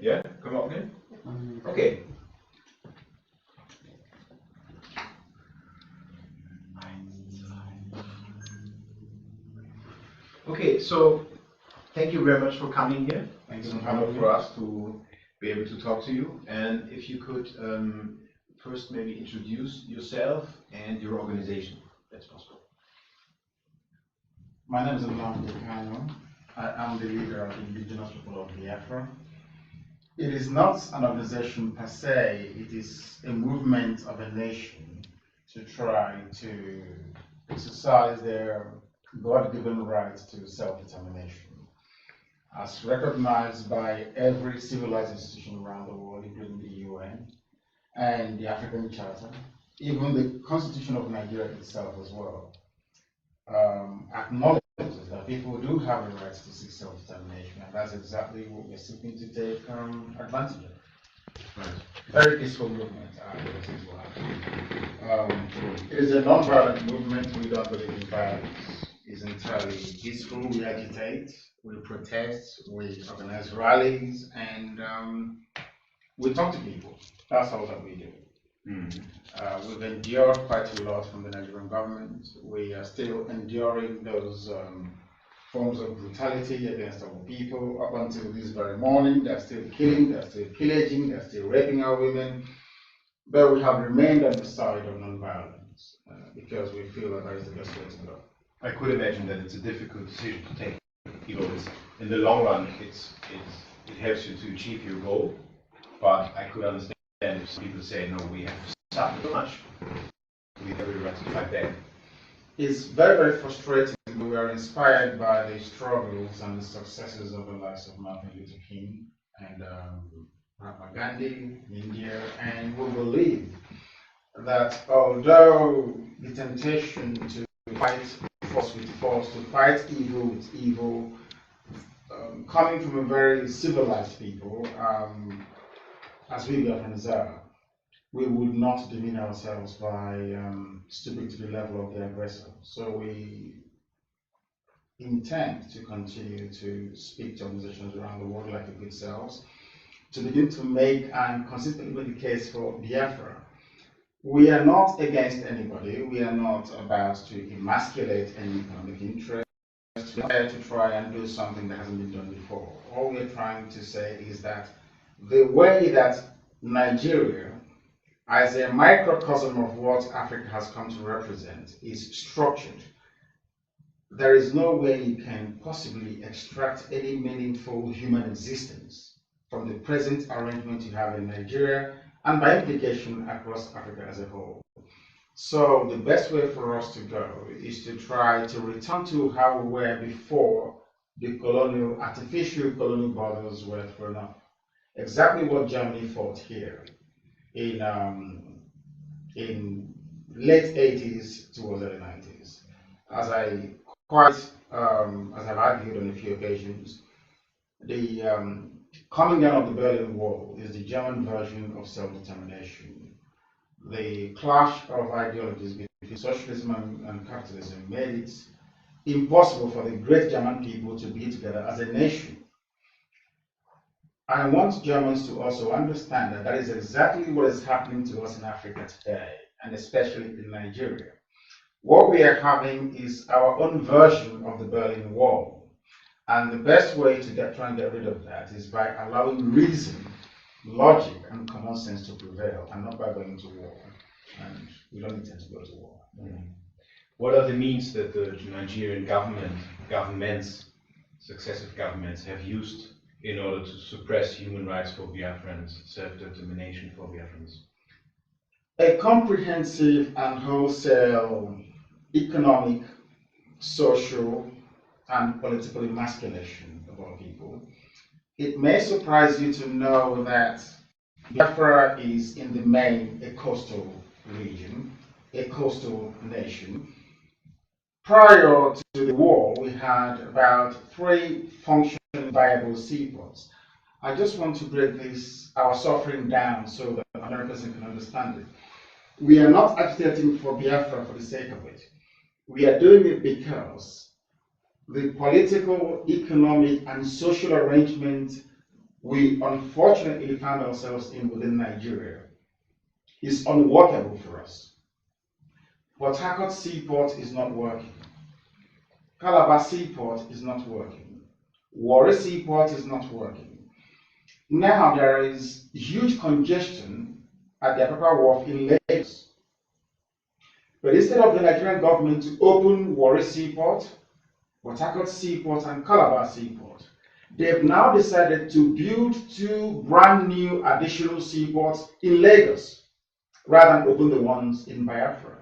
Yeah, come up here. Okay. Okay, so thank you very much for coming here. It's an honor for us to be able to talk to you. And if you could first maybe introduce yourself and your organization, if that's possible. My name is Nnamdi Kanu. I am the leader of the indigenous people of Biafra. It is not an organization per se, it is a movement of a nation to try to exercise their God-given right to self-determination, as recognized by every civilized institution around the world, including the UN and the African Charter, even the Constitution of Nigeria itself as well, acknowledges that people do have the right to seek self-determination, and that's exactly what we're seeking to take advantage of. Right. Very peaceful movement. It is a non-violent movement. We don't believe in violence. It's entirely peaceful. We agitate, we protest, we organize rallies, and we talk to people. That's all that we do. We've endured quite a lot from the Nigerian government. We are still enduring those forms of brutality against our people up until this very morning. They're still killing, they're still pillaging, they're still raping our women. But we have remained on the side of non-violence because we feel that is the best way to go. I could imagine that it's a difficult decision to take. You know, in the long run, it helps you to achieve your goal. But I could understand if some people say, no, we have to suffer too much. We have every right to fight back. It's very, very frustrating. We are inspired by the struggles and the successes of the likes of Martin Luther King and Mahatma Gandhi in India, and we believe that although the temptation to fight force with force, to fight evil with evil, coming from a very civilized people, as we Biafrans are, we would not demean ourselves by stooping to the level of the aggressor. So we intend to continue to speak to organizations around the world like the good selves, to begin to make and consistently make the case for Biafra. We are not against anybody. We are not about to emasculate any economic interest. We are there to try and do something that hasn't been done before. All we are trying to say is that the way that Nigeria, as a microcosm of what Africa has come to represent, is structured, there is no way you can possibly extract any meaningful human existence from the present arrangement you have in Nigeria, and by implication across Africa as a whole. So the best way for us to go is to try to return to how we were before the colonial, artificial colonial borders were thrown up. Exactly what Germany fought here in late 80s towards early 90s. As I've argued on a few occasions, the coming down of the Berlin Wall is the German version of self-determination. The clash of ideologies between socialism and capitalism made it impossible for the great German people to be together as a nation. I want Germans to also understand that that is exactly what is happening to us in Africa today, and especially in Nigeria. What we are having is our own version of the Berlin Wall. And the best way to try and get rid of that is by allowing reason, logic, and common sense to prevail, and not by going to war. And we don't intend to go to war. What are the means that the Nigerian governments, successive governments, have used in order to suppress human rights for Biafrans, self-determination for Biafrans? A comprehensive and wholesale economic, social, and political emasculation of our people. It may surprise you to know that Biafra is in the main a coastal region, a coastal nation. Prior to the war, we had about 3 functioning viable seaports. I just want to break our suffering down so that Americans can understand it. We are not agitating for Biafra for the sake of it. We are doing it because the political, economic, and social arrangement we unfortunately found ourselves in within Nigeria is unworkable for us. Port Harcourt Seaport is not working. Calabar Seaport is not working. Warri Seaport is not working. Now there is huge congestion at the Apapa Wharf in Lagos. But instead of the Nigerian government to open Warri Seaport, Port Harcourt Seaport, and Calabar Seaport, they've now decided to build 2 brand new additional seaports in Lagos, rather than open the ones in Biafra.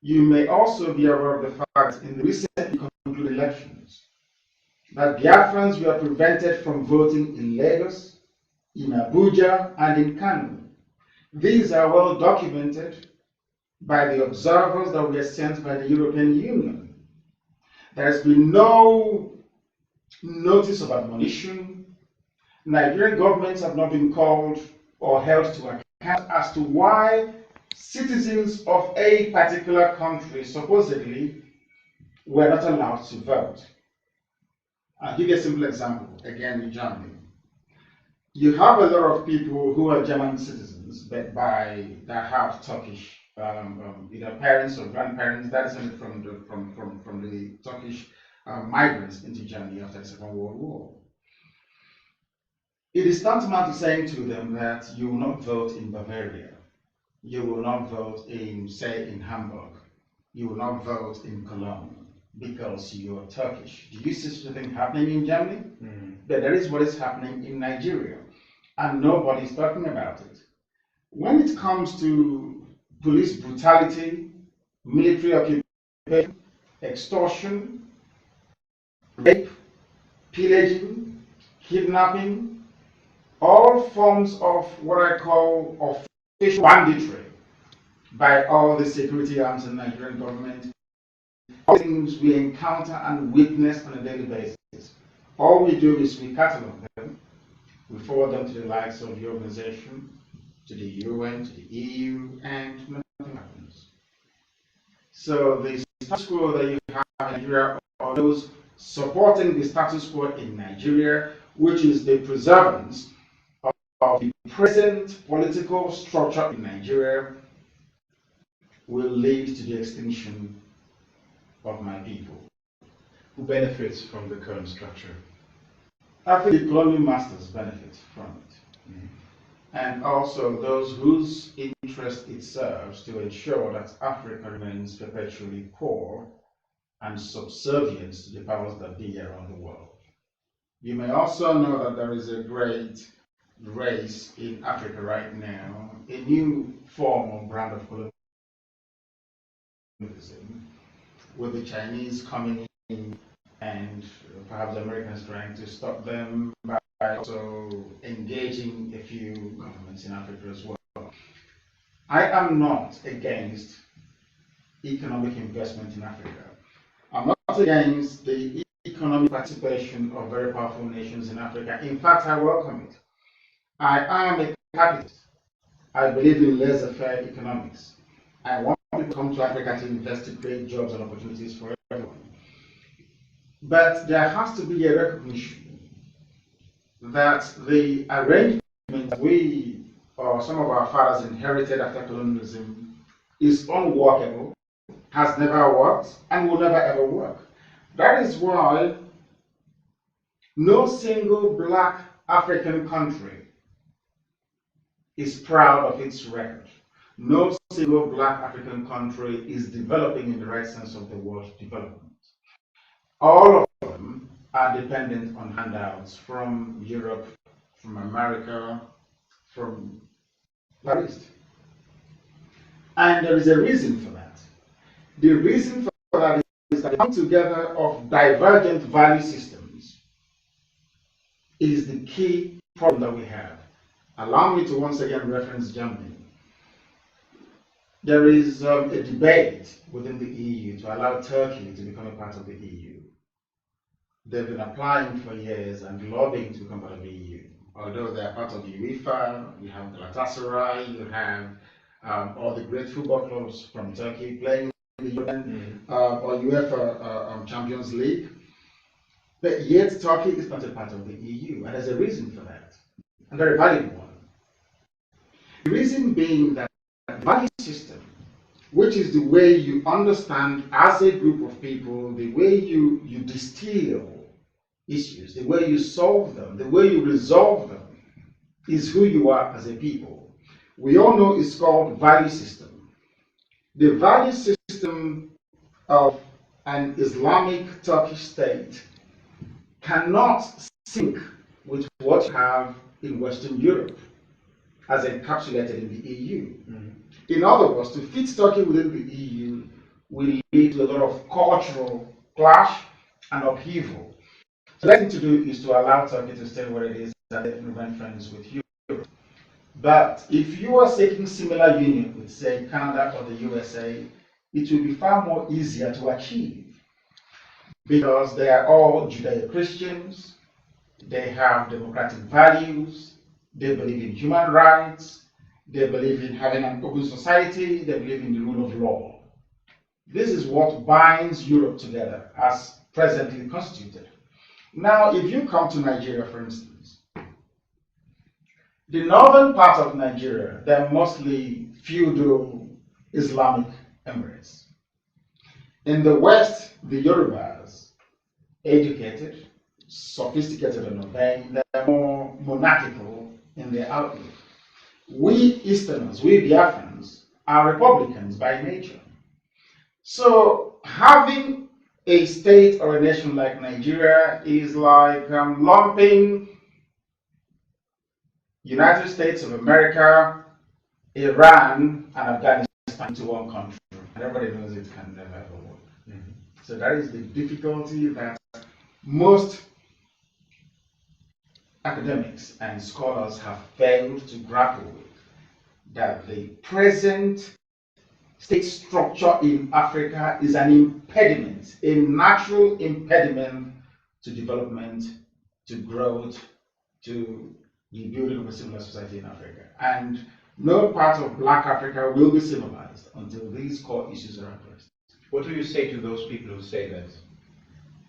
You may also be aware of the fact in the recently concluded elections that Biafrans were prevented from voting in Lagos, in Abuja, and in Kanu. These are well documented by the observers that were sent by the European Union. There has been no notice of admonition. Nigerian governments have not been called or held to account as to why citizens of a particular country supposedly were not allowed to vote. I'll give you a simple example, again with Germany. You have a lot of people who are German citizens, but that have Turkish, either parents or grandparents, that is from the Turkish migrants into Germany after the Second World War. It is tantamount to saying to them that you will not vote in Bavaria, you will not vote in, say, in Hamburg, you will not vote in Cologne because you are Turkish. Do you see such a thing happening in Germany? But that is what is happening in Nigeria, and nobody is talking about it. When it comes to police brutality, military occupation, extortion, rape, pillaging, kidnapping, all forms of what I call official banditry by all the security arms in the Nigerian government, all things we encounter and witness on a daily basis. All we do is we catalog them, we forward them to the likes of the organization, to the UN, to the EU, and nothing happens. So the status quo that you have in Nigeria are those supporting the status quo in Nigeria, which is the preservance of the present political structure in Nigeria, will lead to the extinction of my people. Who benefits from the current structure? I think the colonial masters benefit from it. And also those whose interest it serves to ensure that Africa remains perpetually poor and subservient to the powers that be around the world. You may also know that there is a great race in Africa right now, a new form or brand of colonialism, with the Chinese coming in and perhaps the Americans trying to stop them by also engaging a few governments in Africa as well. I am not against economic investment in Africa. I'm not against the economic participation of very powerful nations in Africa. In fact, I welcome it. I am a capitalist. I believe in laissez-faire economics. I want people to come to Africa to invest, to create jobs and opportunities for everyone. But there has to be a recognition that the arrangement that we or some of our fathers inherited after colonialism is unworkable, has never worked, and will never ever work. That is why no single black African country is proud of its record. No single black African country is developing in the right sense of the word development. All of them are dependent on handouts from Europe, from America, from the East. And there is a reason for that. The reason for that is that the coming together of divergent value systems is the key problem that we have. Allow me to once again reference Germany. There is a debate within the EU to allow Turkey to become a part of the EU. They've been applying for years and lobbying to become part of the EU. Although they are part of the UEFA, you have Galatasaray, you have all the great football clubs from Turkey playing in the UN or UEFA Champions League. But yet Turkey is not a part of the EU, and there's a reason for that. a very valid one. The reason being that the value system, which is the way you understand as a group of people, the way you distill issues, the way you solve them, the way you resolve them, is who you are as a people. We all know it's called value system. The value system of an Islamic Turkish state cannot sync with what you have in Western Europe as encapsulated in the EU. In other words, to fit Turkey within the EU will lead to a lot of cultural clash and upheaval. So the thing to do is to allow Turkey to stay where it is and then remain friends with Europe. But if you are seeking similar union with, say, Canada or the USA, it will be far more easier to achieve because they are all Judeo-Christians, they have democratic values, they believe in human rights, they believe in having an open society, they believe in the rule of law. This is what binds Europe together as presently constituted. Now, if you come to Nigeria, for instance, the northern part of Nigeria, they're mostly feudal Islamic emirates. In the west, the Yorubas, educated, sophisticated and urbane, they're more monarchical in their outlook. We Easterners, we Biafrans, are republicans by nature. So having a state or a nation like Nigeria is like lumping United States of America, Iran, and Afghanistan into one country. And everybody knows it can never ever work. So that is the difficulty that most academics and scholars have failed to grapple with, that the present state structure in Africa is an impediment, a natural impediment to development, to growth, to the building of a civilized society in Africa. And no part of Black Africa will be civilized until these core issues are addressed. What do you say to those people who say that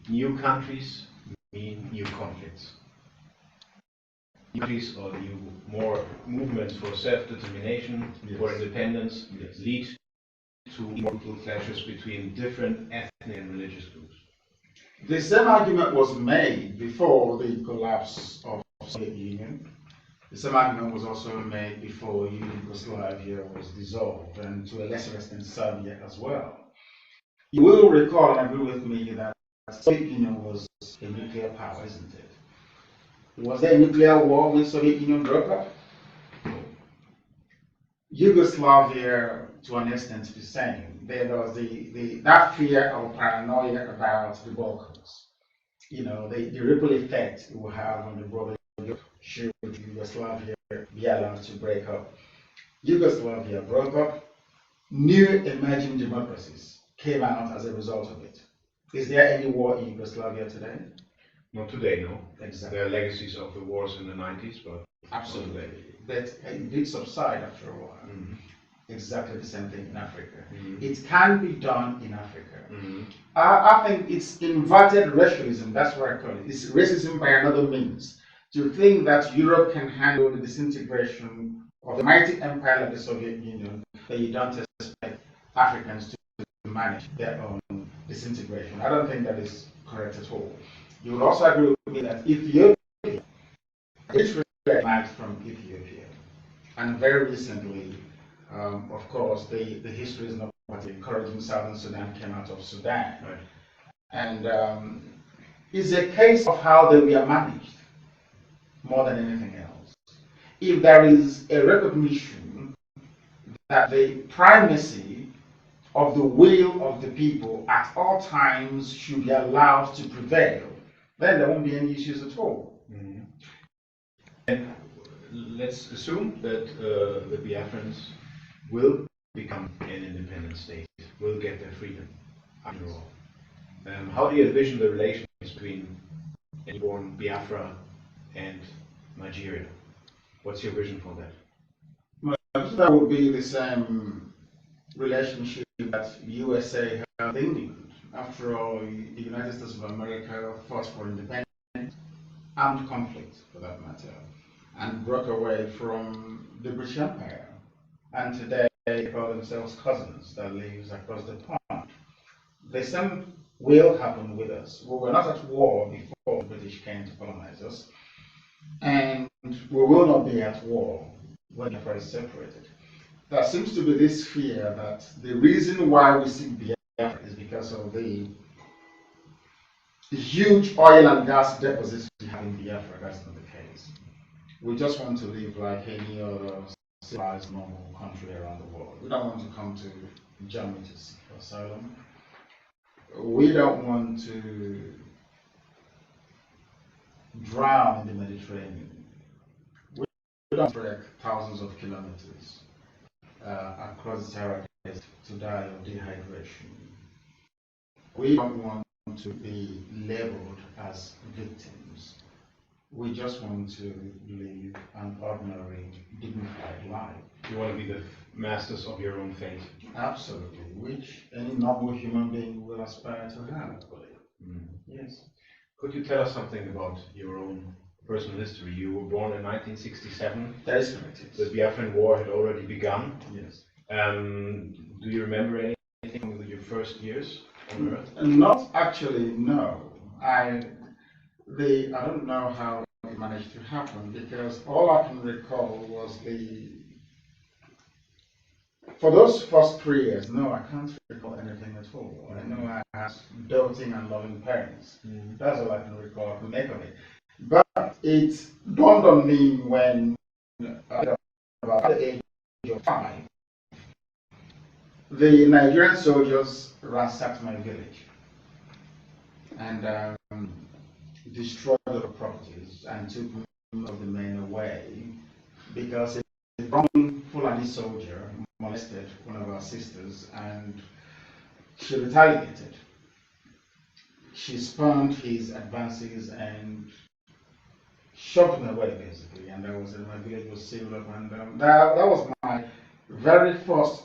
new countries mean new conflicts? New countries or new more movements for self-determination, for independence, lead to brutal clashes between different ethnic and religious groups. The same argument was made before the collapse of the Soviet Union. The same argument was also made before Yugoslavia was dissolved, and to a lesser extent Serbia as well. You will recall and agree with me that the Soviet Union was a nuclear power, isn't it? Was there a nuclear war when the Soviet Union broke up? Yugoslavia, to an extent, the same. There was that fear or paranoia about the Balkans. You know, the ripple effect it will have on the broader should Yugoslavia be allowed to break up. Yugoslavia broke up. New emerging democracies came out as a result of it. Is there any war in Yugoslavia today? Not today, no. Exactly. There are legacies of the wars in the 90s, but absolutely. But it did subside after a while. Exactly the same thing in Africa. It can be done in Africa. I think it's inverted racialism, that's what I call it. It's racism by another means. To think that Europe can handle the disintegration of the mighty empire like the Soviet Union, that you don't expect Africans to manage their own disintegration. I don't think that is correct at all. You would also agree with me that Ethiopia, Eritrea emerged from Ethiopia, and very recently, of course, the history is not encouraging Southern Sudan came out of Sudan, right. And it's a case of how they were managed more than anything else. If there is a recognition that the primacy of the will of the people at all times should be allowed to prevail, then there won't be any issues at all. And let's assume that the Biafrans will become an independent state, will get their freedom after all. How do you envision the relations between a newborn Biafra and Nigeria? What's your vision for that? Well, that would be the same relationship that USA had with England. After all, the United States of America fought for independence, armed conflict for that matter. and broke away from the British Empire. And today they call themselves cousins that lives across the pond. The same will happen with us. We were not at war before the British came to colonize us, and we will not be at war when Biafra is separated. There seems to be this fear that the reason why we seek Biafra is because of the huge oil and gas deposits we have in Biafra. That's not the case. We just want to live like any other civilized, normal country around the world. We don't want to come to Germany to seek asylum. We don't want to drown in the Mediterranean. We don't trek thousands of kilometers across the Sahara to die of dehydration. We don't want to be labeled as victims. We just want to live an ordinary, dignified life. You want to be the masters of your own fate. Absolutely, which any normal human being will aspire to have, I believe. Yes. Could you tell us something about your own personal history? You were born in 1967. That is correct. The Biafran War had already begun. Yes. Do you remember anything from your first years on Earth? Not actually, no. I don't know how it managed to happen, because all I can recall was for those first 3 years, no, I can't recall anything at all. I know I had doting and loving parents. That's all I can recall, I can make of it. But it dawned on me when, about the age of 5, the Nigerian soldiers ransacked my village and destroyed the properties and took most of the men away, because a wrong Fulani soldier molested one of our sisters and she retaliated. She spurned his advances and shoved him away, basically, and that was it. My village was sealed up, and that was my very first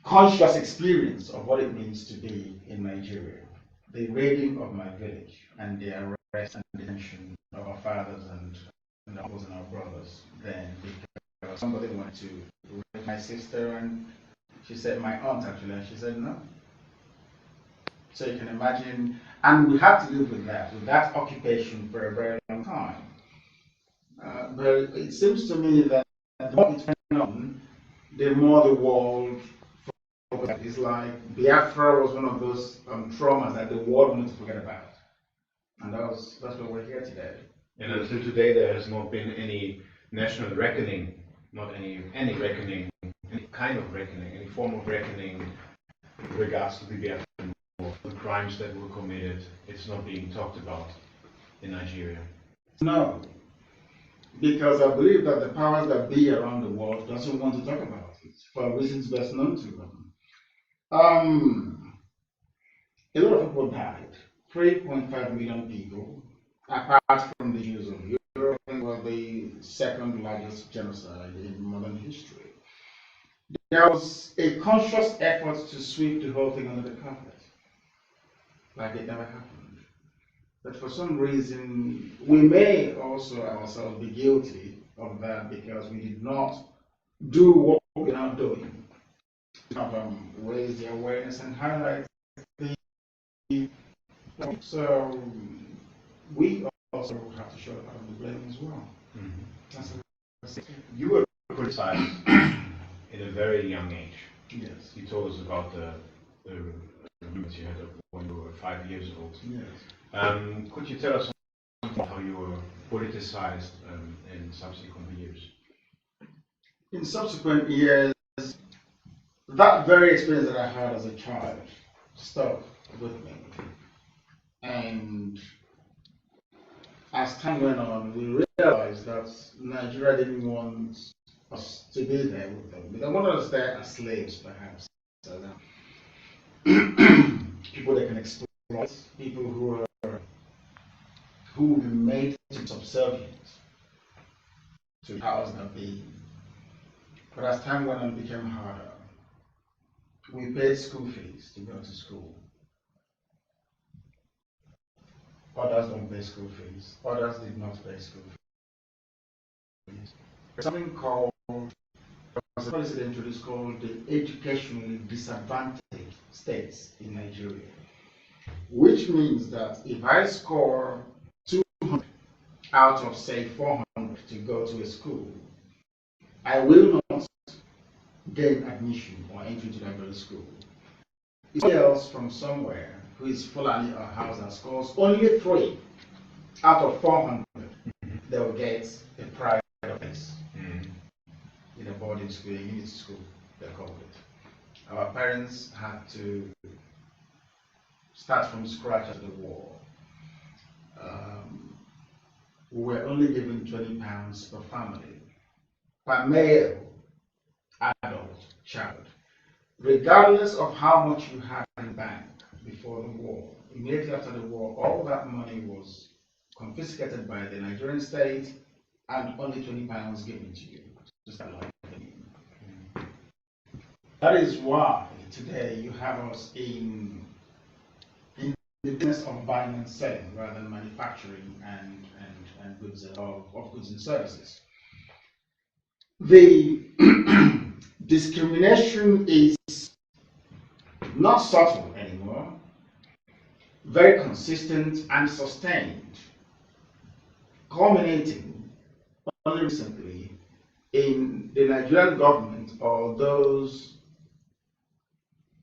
conscious experience of what it means to be in Nigeria. The raiding of my village and the arrest and detention of our fathers and uncles and our brothers then, because somebody wanted to rape my sister, and she said, my aunt actually, and she said no. So you can imagine, and we had to live with that occupation for a very long time. But it seems to me that the more it went on, the more the world, it's like Biafra was one of those traumas that the world wanted to forget about. And that's why we're here today. And until today, there has not been any national reckoning, not any reckoning, any kind of reckoning, any form of reckoning with regards to the Biafran War, the crimes that were committed. It's not being talked about in Nigeria. No, because I believe that the powers that be around the world doesn't want to talk about it for reasons best known to them. A lot of people died. 3.5 million people, apart from the Jews of Europe, was the second largest genocide in modern history. There was a conscious effort to sweep the whole thing under the carpet, like it never happened. But for some reason, we may also ourselves be guilty of that, because we did not do what we're now doing. Raise the awareness and highlight the. So we also have to show part of the blame as well. That's You were criticized in a very young age. Yes. You told us about the rumors you had when you were 5 years old. Yes. Could you tell us about how you were politicized in subsequent years? In subsequent years, that very experience that I had as a child stuck with me. And as time went on, we realized that Nigeria didn't want us to be there with them. They wanted us there as slaves, perhaps. So people they can exploit, people who will be made to subservient to the powers that be. But as time went on, it became harder. We paid school fees to go to school. Others don't pay school fees. Others did not pay school fees. something called, was a policy they introduced called the educationally disadvantaged states in Nigeria, which means that if I score 200 out of say 400 to go to a school, I will not gain admission or entry to that very school. If somebody else from somewhere who is Fulani or Hausa scores only 3 out of 400, they'll get a private place in a boarding school, a unit school, they call it. Our parents had to start from scratch after the war. We were only given £20 per family, per male, adult, child, regardless of how much you had in the bank before the war. Immediately after the war, all that money was confiscated by the Nigerian state and only £20 given to you to start life. That is why today you have us in the business of buying and selling rather than manufacturing and goods of goods and services. The discrimination is not subtle anymore, very consistent and sustained, culminating only recently in the Nigerian government or those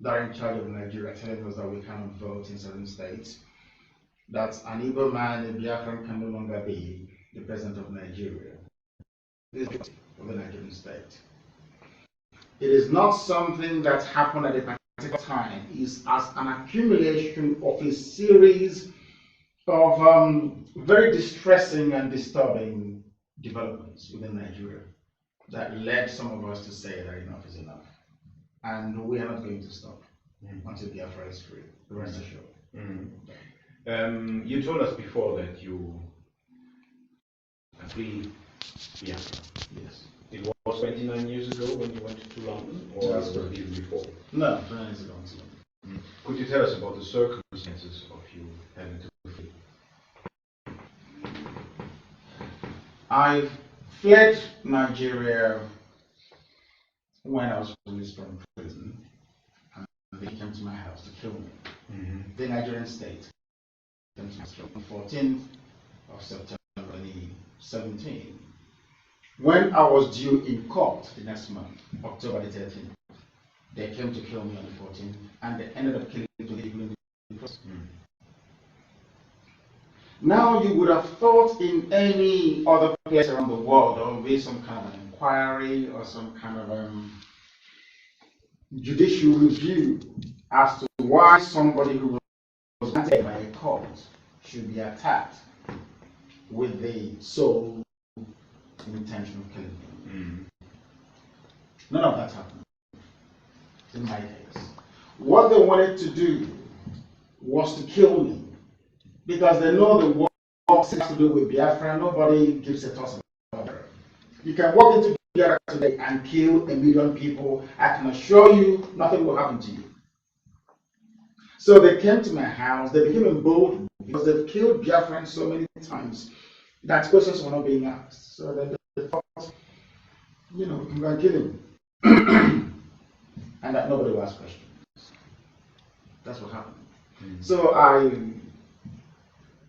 that are in charge of Nigeria telling us that we cannot vote in certain states, that an Igbo man, a Biafran, can no longer be the president of Nigeria. This is of the Nigerian state. It is not something that happened at a particular time. It is as an accumulation of a series of very distressing and disturbing developments within Nigeria that led some of us to say that enough is enough. And we are not going to stop until Biafra is free. Rest assured. You told us before that you free Biafra. Yes. It was 29 years ago when you went to London, or was it even before? No, 29 years ago. Could you tell us about the circumstances of you having to flee? I fled Nigeria when I was released from prison, and they came to my house to kill me. The Nigerian state came to my house on the 14th of September 2017. When I was due in court the next month, October the 13th, they came to kill me on the 14th, and they ended up killing me in the process. Now you would have thought in any other place around the world there would be some kind of an inquiry or some kind of judicial review as to why somebody who was granted by a court should be attacked with the sole intention of killing him. None of that happened in my case. What they wanted to do was to kill me because they know the war has to do with Biafra. Nobody gives a toss about it. You can walk into Biafra today and kill 1 million people. I can assure you nothing will happen to you. So they came to my house, they became emboldened because they've killed Biafrans so many times that questions were not being asked. So they thought, you know, we can go and kill him. And that nobody will ask questions. That's what happened. So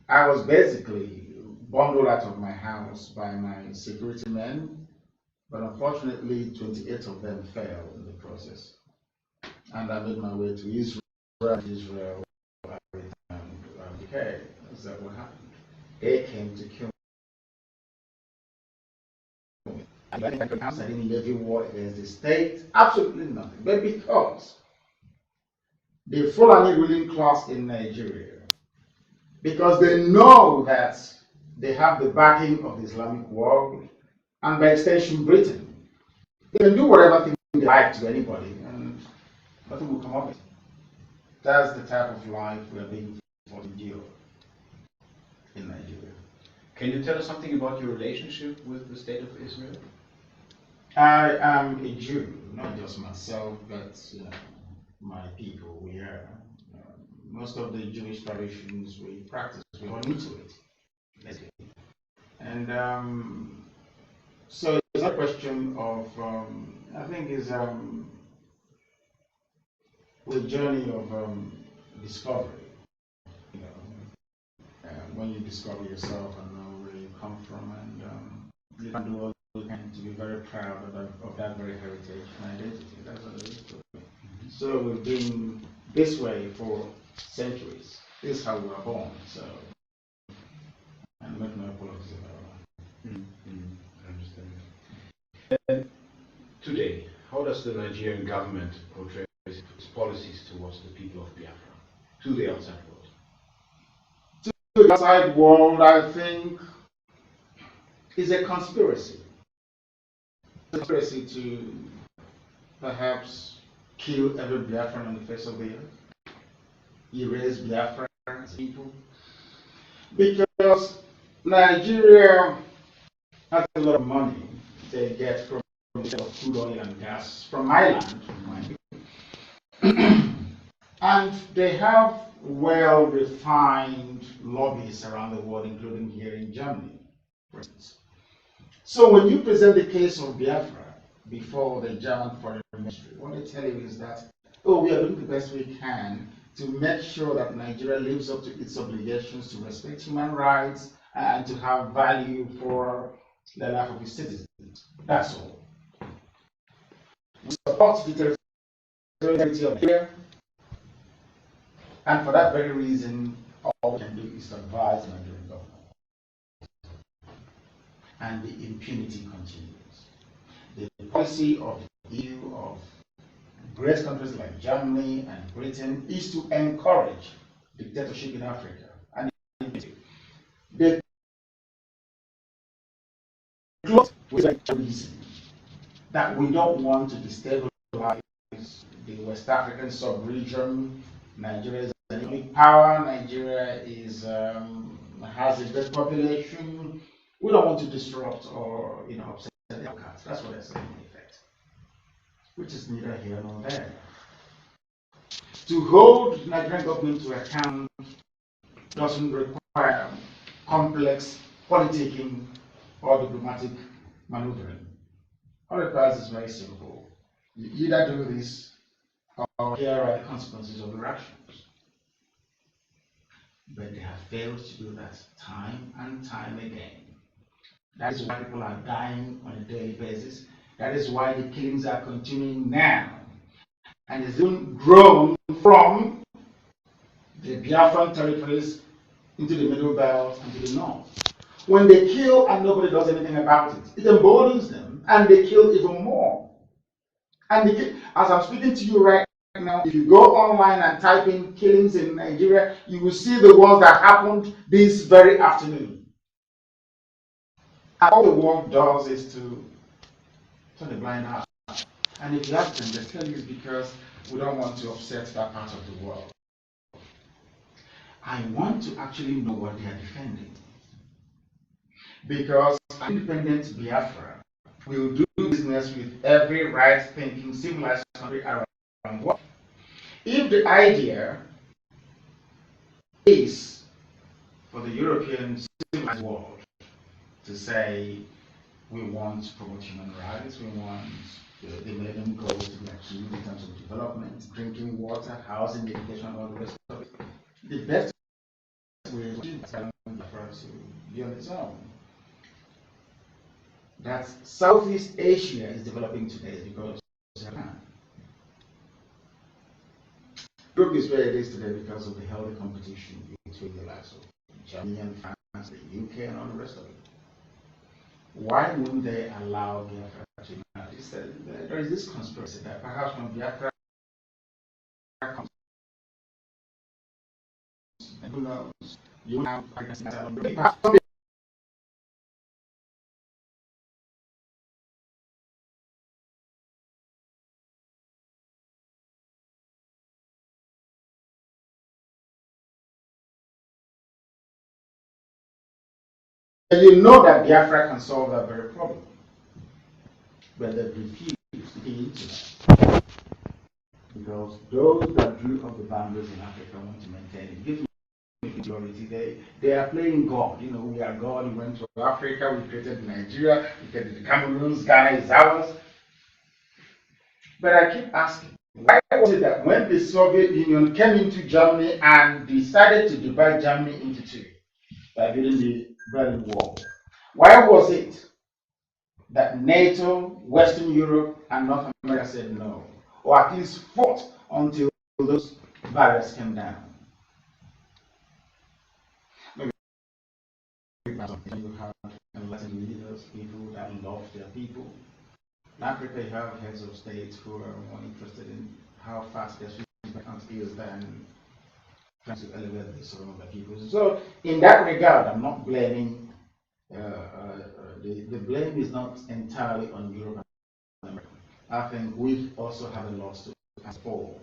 I was basically bundled out of my house by my security men, but unfortunately 28 of them fell in the process. And I made my way to Israel. Okay, is that what happened? They came to kill me. I didn't levy war against the state, absolutely nothing. But because the Fulani ruling class in Nigeria, because they know that they have the backing of the Islamic world and by extension Britain, they can do whatever thing they like to anybody and nothing will come of it. That's the type of life we are being forced to endure in Nigeria. Can you tell us something about your relationship with the state of Israel? I am a Jew, not just myself, but my people. We are. Most of the Jewish traditions we practice, we are into it. And So it's a question of, I think, is the journey of discovery. You know, when you discover yourself and know where you come from, and you can do all you can to be very proud of that very heritage and identity. That's what it is. So we've been this way for centuries. This is how we were born. So, and make no apologies about it. I understand. And today, how does the Nigerian government portray its policies towards the people of Biafra, to the outside world? To the outside world, I think, is a conspiracy. A conspiracy to perhaps kill every Biafran on the face of the earth, erase Biafra as people. Because Nigeria has a lot of money they get from the sale of crude oil and gas from Ireland, and they have well-defined lobbies around the world, including here in Germany, for instance. So when you present the case of Biafra before the German Foreign Ministry, what they tell you is that, oh, we are doing the best we can to make sure that Nigeria lives up to its obligations to respect human rights and to have value for the life of its citizens. That's all. We support the territoriality of Nigeria, and for that very reason, all we can do is to advise the Nigerian government. And the impunity continues. The policy of the EU, of great countries like Germany and Britain, is to encourage dictatorship in Africa. And they close with the reason that we don't want to destabilize the West African sub-region. Nigeria is an economic power. Nigeria is has a great population. We don't want to disrupt or upset the outcasts. That's what they're saying in effect, which is neither here nor there. To hold the Nigerian government to account doesn't require complex politicking or diplomatic maneuvering. All it requires is very simple. You either do this or here are the consequences of your actions. But they have failed to do that time and time again. That is why people are dying on a daily basis. That is why the killings are continuing now. And it's even grown from the Biafran territories into the middle belt and to the north. When they kill and nobody does anything about it, it emboldens them and they kill even more. And as I'm speaking to you right now, if you go online and type in killings in Nigeria, you will see the ones that happened this very afternoon. And all the world does is to turn a blind eye. And if you ask them, they tell you it's because we don't want to upset that part of the world. I want to actually know what they are defending. Because independent Biafra will do business with every right-thinking civilized country around the world. If the idea is for the European civilized world to say we want to promote human rights, we want the Millennium Goals to be achieved in terms of development, drinking water, housing, education, all the rest of it, the best way to achieve that is to be on its own. That Southeast Asia is developing today because of Japan. Europe is where it is today because of the healthy competition between the likes of Germany and France, the UK, and all the rest of it. Why wouldn't they allow Biafra to unite? There is this conspiracy that perhaps when Biafra comes, and who knows, you will have perhaps you know that Biafra can solve that very problem, but they refuse to get into that. Because those that drew up the boundaries in Africa want to maintain it. Give me superiority. They are playing God. You know, we are God. We went to Africa. We created Nigeria. We created the Cameroons. Ghana is ours. But I keep asking, why was it that when the Soviet Union came into Germany and decided to divide Germany into two by building the Berlin Wall, why was it that NATO, Western Europe, and North America said no, or at least fought until those barriers came down? Maybe you have enlightened leaders, people that love their people. In Africa, you have heads of states who are more interested in how fast their country is than trying to elevate the soul of the people. So, in that regard, I'm not blaming. The blame is not entirely on Europe and America. I think we also have a lot to answer for.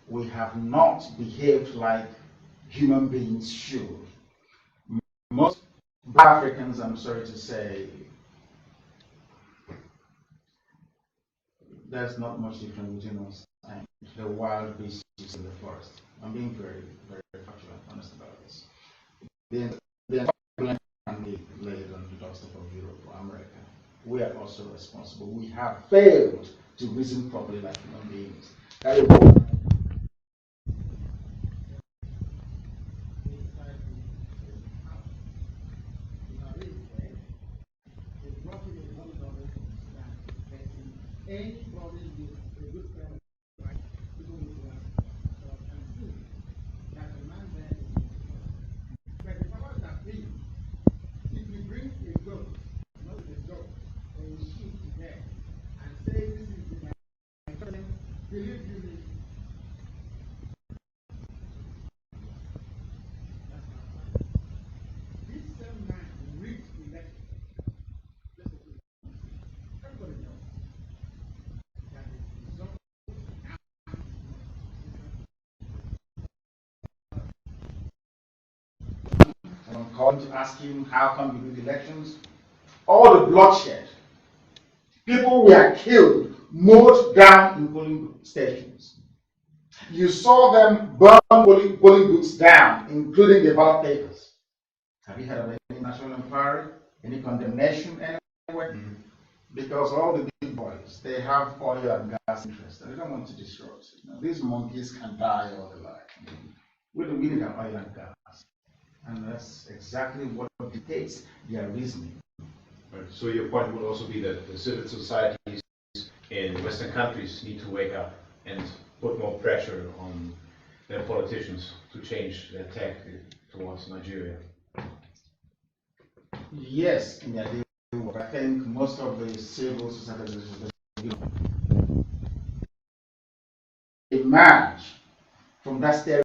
We have not behaved like human beings should. Most Africans, I'm sorry to say, there's not much difference between us and the wild beasts in the forest. I'm being very, very factual and honest about this. The entire blame can be laid on the doorstep of Europe or America. We are also responsible. We have failed to reason properly like human beings. That is what I'm calling to ask him how come we do the elections. All the bloodshed, people were killed, mowed down in polling stations. You saw them burn polling booths down, including the ballot papers. Have you heard of any national inquiry, any condemnation anywhere? Mm-hmm. Because all the big boys, they have oil and gas interests, and they don't want to destroy it. You know, these monkeys can die all the life. We don't need an oil and gas. And that's exactly what dictates their reasoning. Right. So your point would also be that the civil societies in Western countries need to wake up and put more pressure on their politicians to change their tack towards Nigeria. Yes, in the idea, I think most of the civil societies emerge from that stereotype.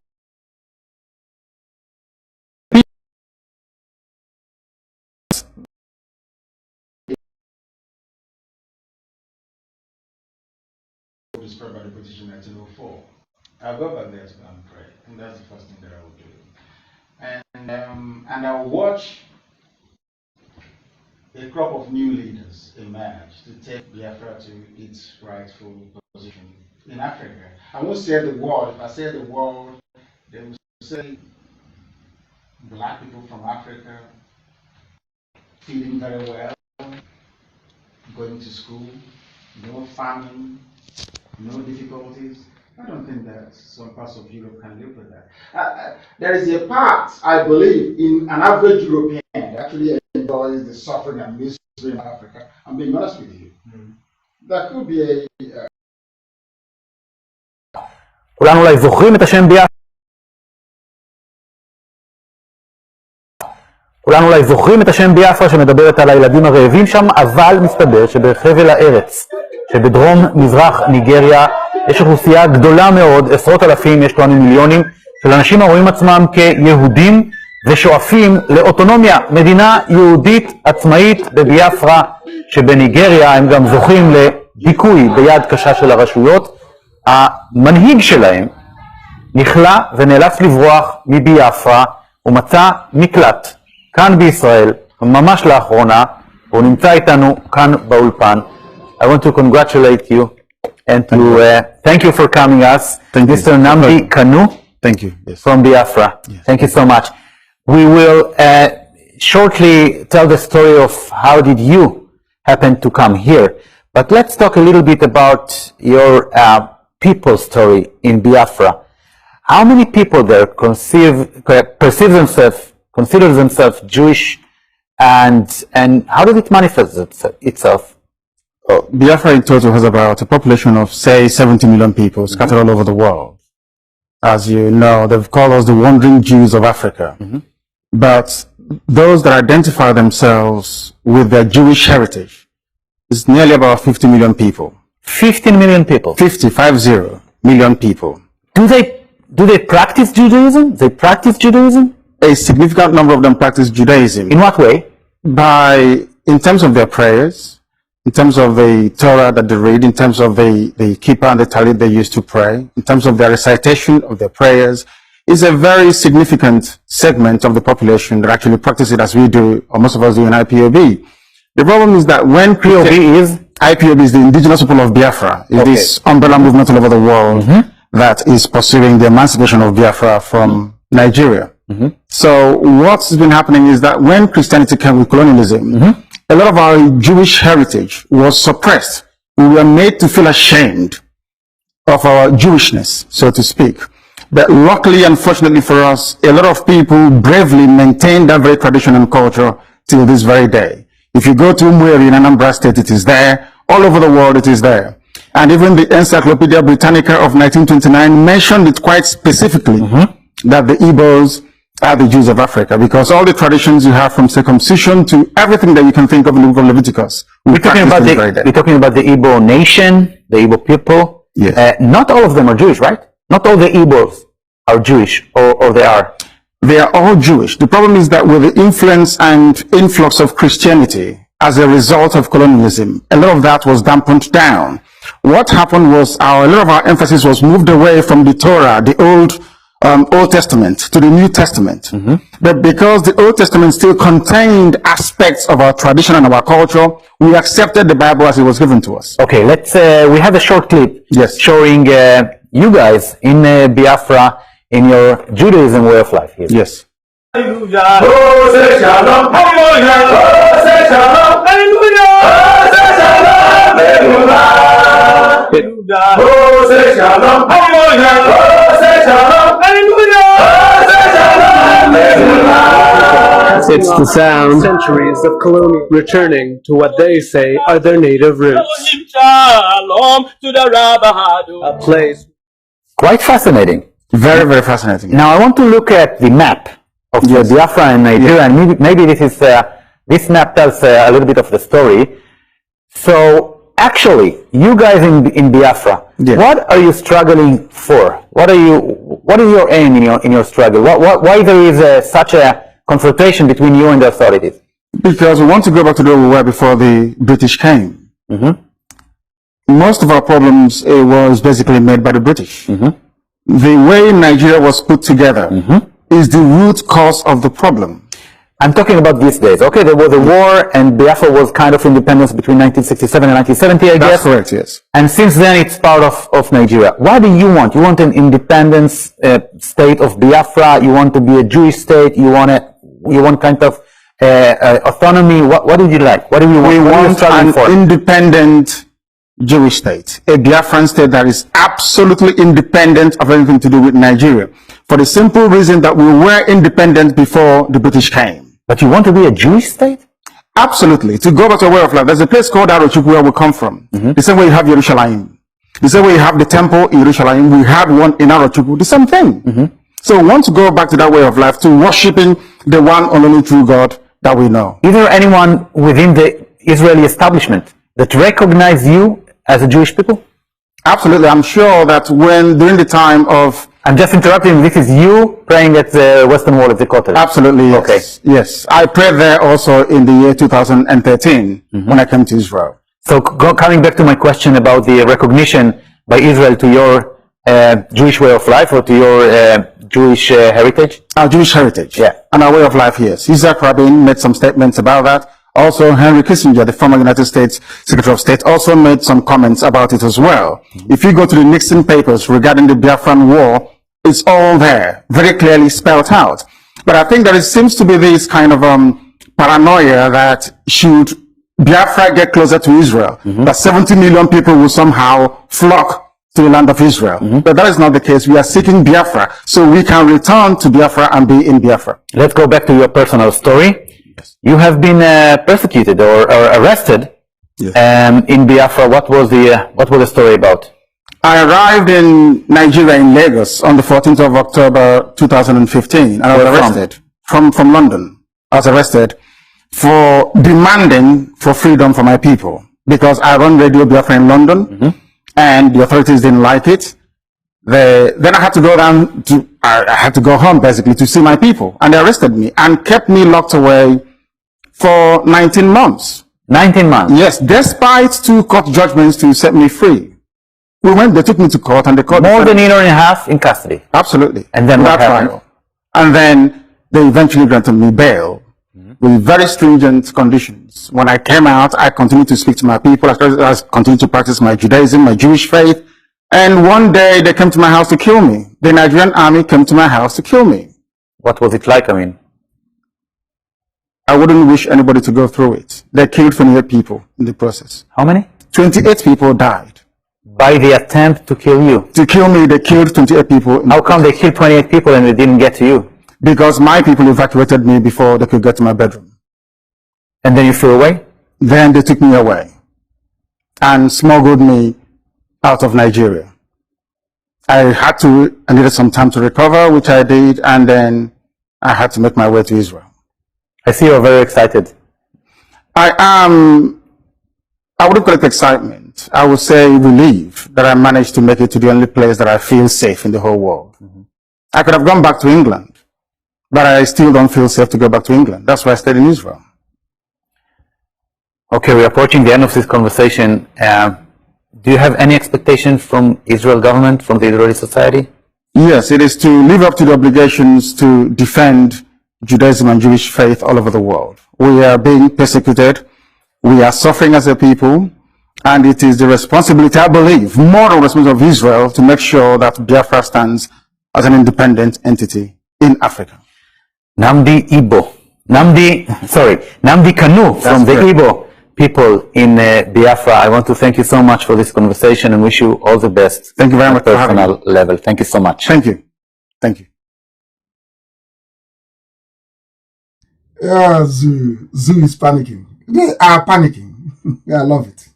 Destroyed by the British in 1904. I'll go back there to go and pray. I think that's the first thing that I will do. And I'll watch a crop of new leaders emerge to take Biafra to its rightful position in Africa. I won't say the world. If I say the world, they will say black people from Africa feeling very well, going to school, no famine, no difficulties. I don't think that some parts of Europe can live with that. There is a part, I believe, in an average European that actually enjoys the suffering and misery in Africa. I'm being honest with you. That could be a... כולנו אולי זוכרים את השם ביאפרה. כולנו אולי זוכרים את השם ביאפרה שמדברת על הילדים הרעבים שם, אבל מסתבר שבחבל הארץ, שבדרום מזרח ניגריה, יש אוכלוסייה גדולה מאוד, עשרות אלפים, יש טוענים מיליונים, של אנשים הרואים עצמם כיהודים ושואפים לאוטונומיה, מדינה יהודית עצמאית בביאפרה, שבניגריה הם גם זוכים לדיכוי ביד קשה של הרשויות. המנהיג שלהם נכלה ונאלץ לברוח מביאפרה, הוא מצא מקלט כאן בישראל, ממש לאחרונה, הוא נמצא איתנו כאן באולפן. I want to congratulate you and to thank you for coming us. Mr. Nnamdi Kanu. Thank you. Yes. From Biafra. Yes. Thank you so much. We will shortly tell the story of how did you happen to come here. But let's talk a little bit about your people story in Biafra. How many people there consider themselves Jewish, and how did it manifest itself? Biafra in total has about a population of, say, 70 million people scattered all over the world. As you know, they've called us the wandering Jews of Africa. But those that identify themselves with their Jewish heritage is nearly about 50 million people. 15 million people? 50 million people. Do they practice Judaism? They practice Judaism? A significant number of them practice Judaism. In what way? In terms of their prayers, in terms of the Torah that they read, in terms of the kippah and the talit they use to pray, in terms of their recitation of their prayers, is a very significant segment of the population that actually practice it as we do, or most of us do in IPOB. The problem is that when IPOB is the indigenous people of Biafra, is this umbrella movement all over the world that is pursuing the emancipation of Biafra from Nigeria. So what's been happening is that when Christianity came with colonialism, a lot of our Jewish heritage was suppressed. We were made to feel ashamed of our Jewishness, so to speak. But luckily, unfortunately for us, a lot of people bravely maintain that very tradition and culture till this very day. If you go to Umweri in Anambra State, it is there. All over the world, it is there. And even the Encyclopedia Britannica of 1929 mentioned it quite specifically, that the Igbos are the Jews of Africa, because all the traditions you have from circumcision to everything that you can think of in the book of Leviticus. We're talking about the Igbo nation, the Igbo people. Yes. Not all of them are Jewish, right? Not all the Igbos are Jewish, or they are? They are all Jewish. The problem is that with the influence and influx of Christianity as a result of colonialism, a lot of that was dampened down. What happened was a lot of our emphasis was moved away from the Torah, the Old Testament, to the New Testament. But because the Old Testament still contained aspects of our tradition and our culture, we accepted the Bible as it was given to us. Okay, we have a short clip showing you guys in Biafra in your Judaism way of life here. Yes. Hallelujah. Oh, say shalom. Hallelujah. Oh, say shalom. Hallelujah. Oh, say shalom. Hallelujah. Oh, say shalom. Hallelujah. Oh, say shalom. Hallelujah. Oh, say shalom. Hallelujah. It's the sound centuries of Colonial returning to what they say are their native roots. Shalom to the Rabahadu. A place quite fascinating. Very, very fascinating. Now I want to look at the map of Biafra and Nigeria, and maybe this map tells a little bit of the story. So actually, you guys in Biafra, what are you struggling for? What is your aim in your struggle? Why there is such a confrontation between you and the authorities? Because we want to go back to where we were before the British came. Most of our problems was basically made by the British. The way Nigeria was put together is the root cause of the problem. I'm talking about these days. Okay, there was a war and Biafra was kind of independence between 1967 and 1970, I guess. That's correct, yes. And since then it's part of Nigeria. What do you want? You want an independence state of Biafra? You want to be a Jewish state? You want kind of autonomy? What do you like? What do you want? We want an independent Jewish state, a Biafran state that is absolutely independent of anything to do with Nigeria, for the simple reason that we were independent before the British came. But you want to be a Jewish state? Absolutely. To go back to a way of life, there's a place called Arochukwu where we come from. The same way you have Jerusalem. The same way you have the temple in Jerusalem, we have one in Arochukwu. The same thing. So we want to go back to that way of life, to worshiping the one and only true God that we know. Is there anyone within the Israeli establishment that recognize you as a Jewish people? Absolutely. I'm sure that during the time of... I'm just interrupting. This is you praying at the Western Wall of the Kotel. Absolutely, yes. Okay. Yes. I prayed there also in the year 2013 when I came to Israel. So coming back to my question about the recognition by Israel to your Jewish way of life, or to your Jewish heritage? Our Jewish heritage. Yeah. And our way of life, yes. Isaac Rabin made some statements about that. Also, Henry Kissinger, the former United States Secretary of State, also made some comments about it as well. If you go to the Nixon papers regarding the Biafran War, it's all there, very clearly spelled out. But I think that it seems to be this kind of paranoia that should Biafra get closer to Israel, that 70 million people will somehow flock to the land of Israel. But that is not the case. We are seeking Biafra so we can return to Biafra and be in Biafra. Let's go back to your personal story. Yes. You have been persecuted or arrested in Biafra. What was the story about? I arrived in Nigeria, in Lagos, on the 14th of October 2015, and I was arrested from London. I was arrested for demanding for freedom for my people, because I run Radio Biafra in London, and the authorities didn't like it. Then I had to go down to, I had to go home basically to see my people, and they arrested me and kept me locked away for 19 months. 19 months? Yes, despite 2 court judgments to set me free. They took me to court, and the court... More than a year and a half in custody? Absolutely. And then what happened? Trial. And then they eventually granted me bail with very stringent conditions. When I came out, I continued to speak to my people. I continued to practice my Judaism, my Jewish faith. And one day they came to my house to kill me. The Nigerian army came to my house to kill me. What was it like? I mean, I wouldn't wish anybody to go through it. They killed 28 people in the process. How many? 28 people died. By the attempt to kill you? To kill me, they killed 28 people. How come they killed 28 people and they didn't get to you? Because my people evacuated me before they could get to my bedroom. And then you flew away? Then they took me away and smuggled me out of Nigeria. I needed some time to recover, which I did, and then I had to make my way to Israel. I see you're very excited. I wouldn't call it excitement. I would say relief that I managed to make it to the only place that I feel safe in the whole world. I could have gone back to England, but I still don't feel safe to go back to England. That's why I stayed in Israel. Okay, we're approaching the end of this conversation. Do you have any expectation from Israel government, from the Israeli society? Yes, it is to live up to the obligations to defend Judaism and Jewish faith all over the world. We are being persecuted. We are suffering as a people. And it is the responsibility, I believe, moral responsibility of Israel to make sure that Biafra stands as an independent entity in Africa. Nnamdi Kanu from the Igbo people in Biafra. I want to thank you so much for this conversation and wish you all the best. Thank you very much for having me. Personal level. Thank you so much. Thank you. Thank you. Yeah, Zoo is panicking. They are panicking. I love it.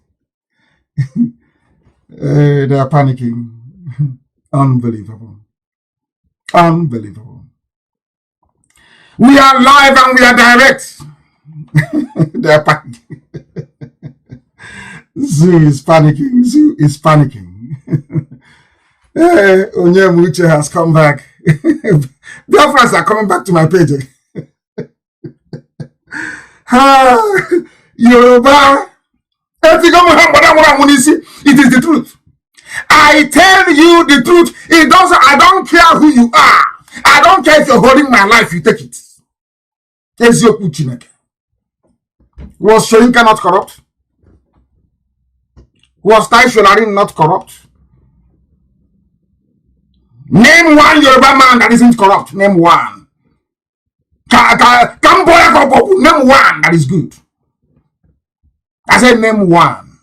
They are panicking. Unbelievable. Unbelievable. We are live and we are direct. They are panicking. Zoo is panicking. Zoo is panicking. Onyemuche has come back. Biafrans are coming back to my page. Yoruba. It is the truth. I tell you the truth. I don't care who you are. I don't care if you're holding my life, you take it. Was Shoyinka not corrupt? Was Tai Solarin not corrupt? Name one Yoruba man that isn't corrupt. Name one. Name one that is good. I said name one.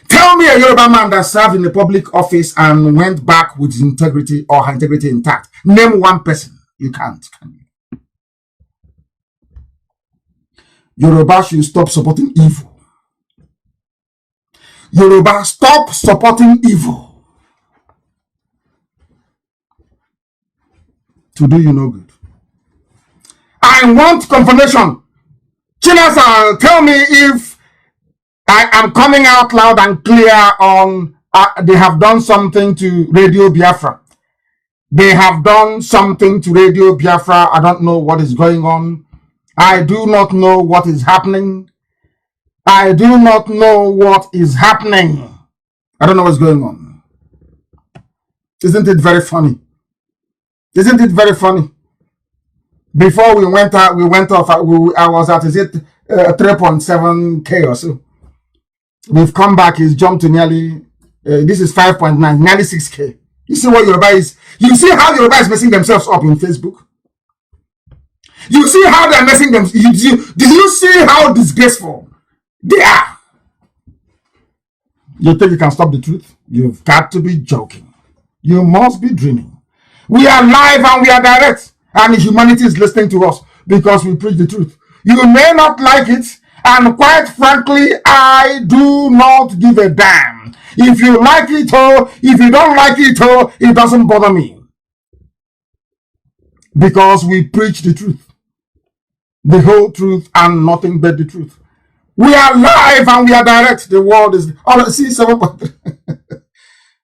Tell me a Yoruba man that served in a public office and went back with his integrity or her integrity intact. Name one person. You can't, can you? Yoruba should stop supporting evil. Yoruba, stop supporting evil. To do you no good. I want confirmation. Chinasa, tell me if I am coming out loud and clear on they have done something to Radio Biafra. They have done something to Radio Biafra. I don't know what is going on. I do not know what is happening. I do not know what is happening. I don't know what's going on. Isn't it very funny? Isn't it very funny? Before we went off. I was at 3.7K or so. We've come back. It's jumped to nearly. This is 5.9, nearly 6K. You see what Yoruba is? You see how Yoruba is messing themselves up in Facebook? You see how they're messing them? Do you see how disgraceful they are? You think you can stop the truth? You've got to be joking. You must be dreaming. We are live and we are direct, and humanity is listening to us because we preach the truth. You may not like it, and quite frankly, I do not give a damn. If you like it or if you don't like it or it doesn't bother me. Because we preach the truth. The whole truth and nothing but the truth. We are live and we are direct. The world is... Oh, see, 7.3.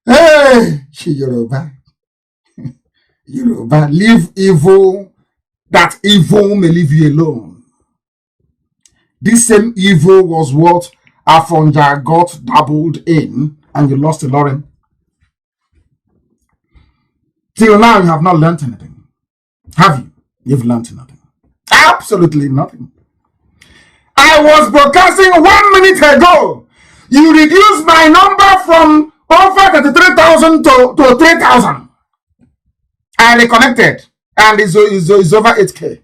Hey, Yoruba. Yoruba, leave evil, that evil may leave you alone. This same evil was what Afonja got dabbled in, and you lost to Lauren. Till now, you have not learned anything. Have you? You've learned nothing. Absolutely nothing. I was broadcasting 1 minute ago. You reduced my number from over 33,000 to 3,000. I reconnected, and it's over 8K.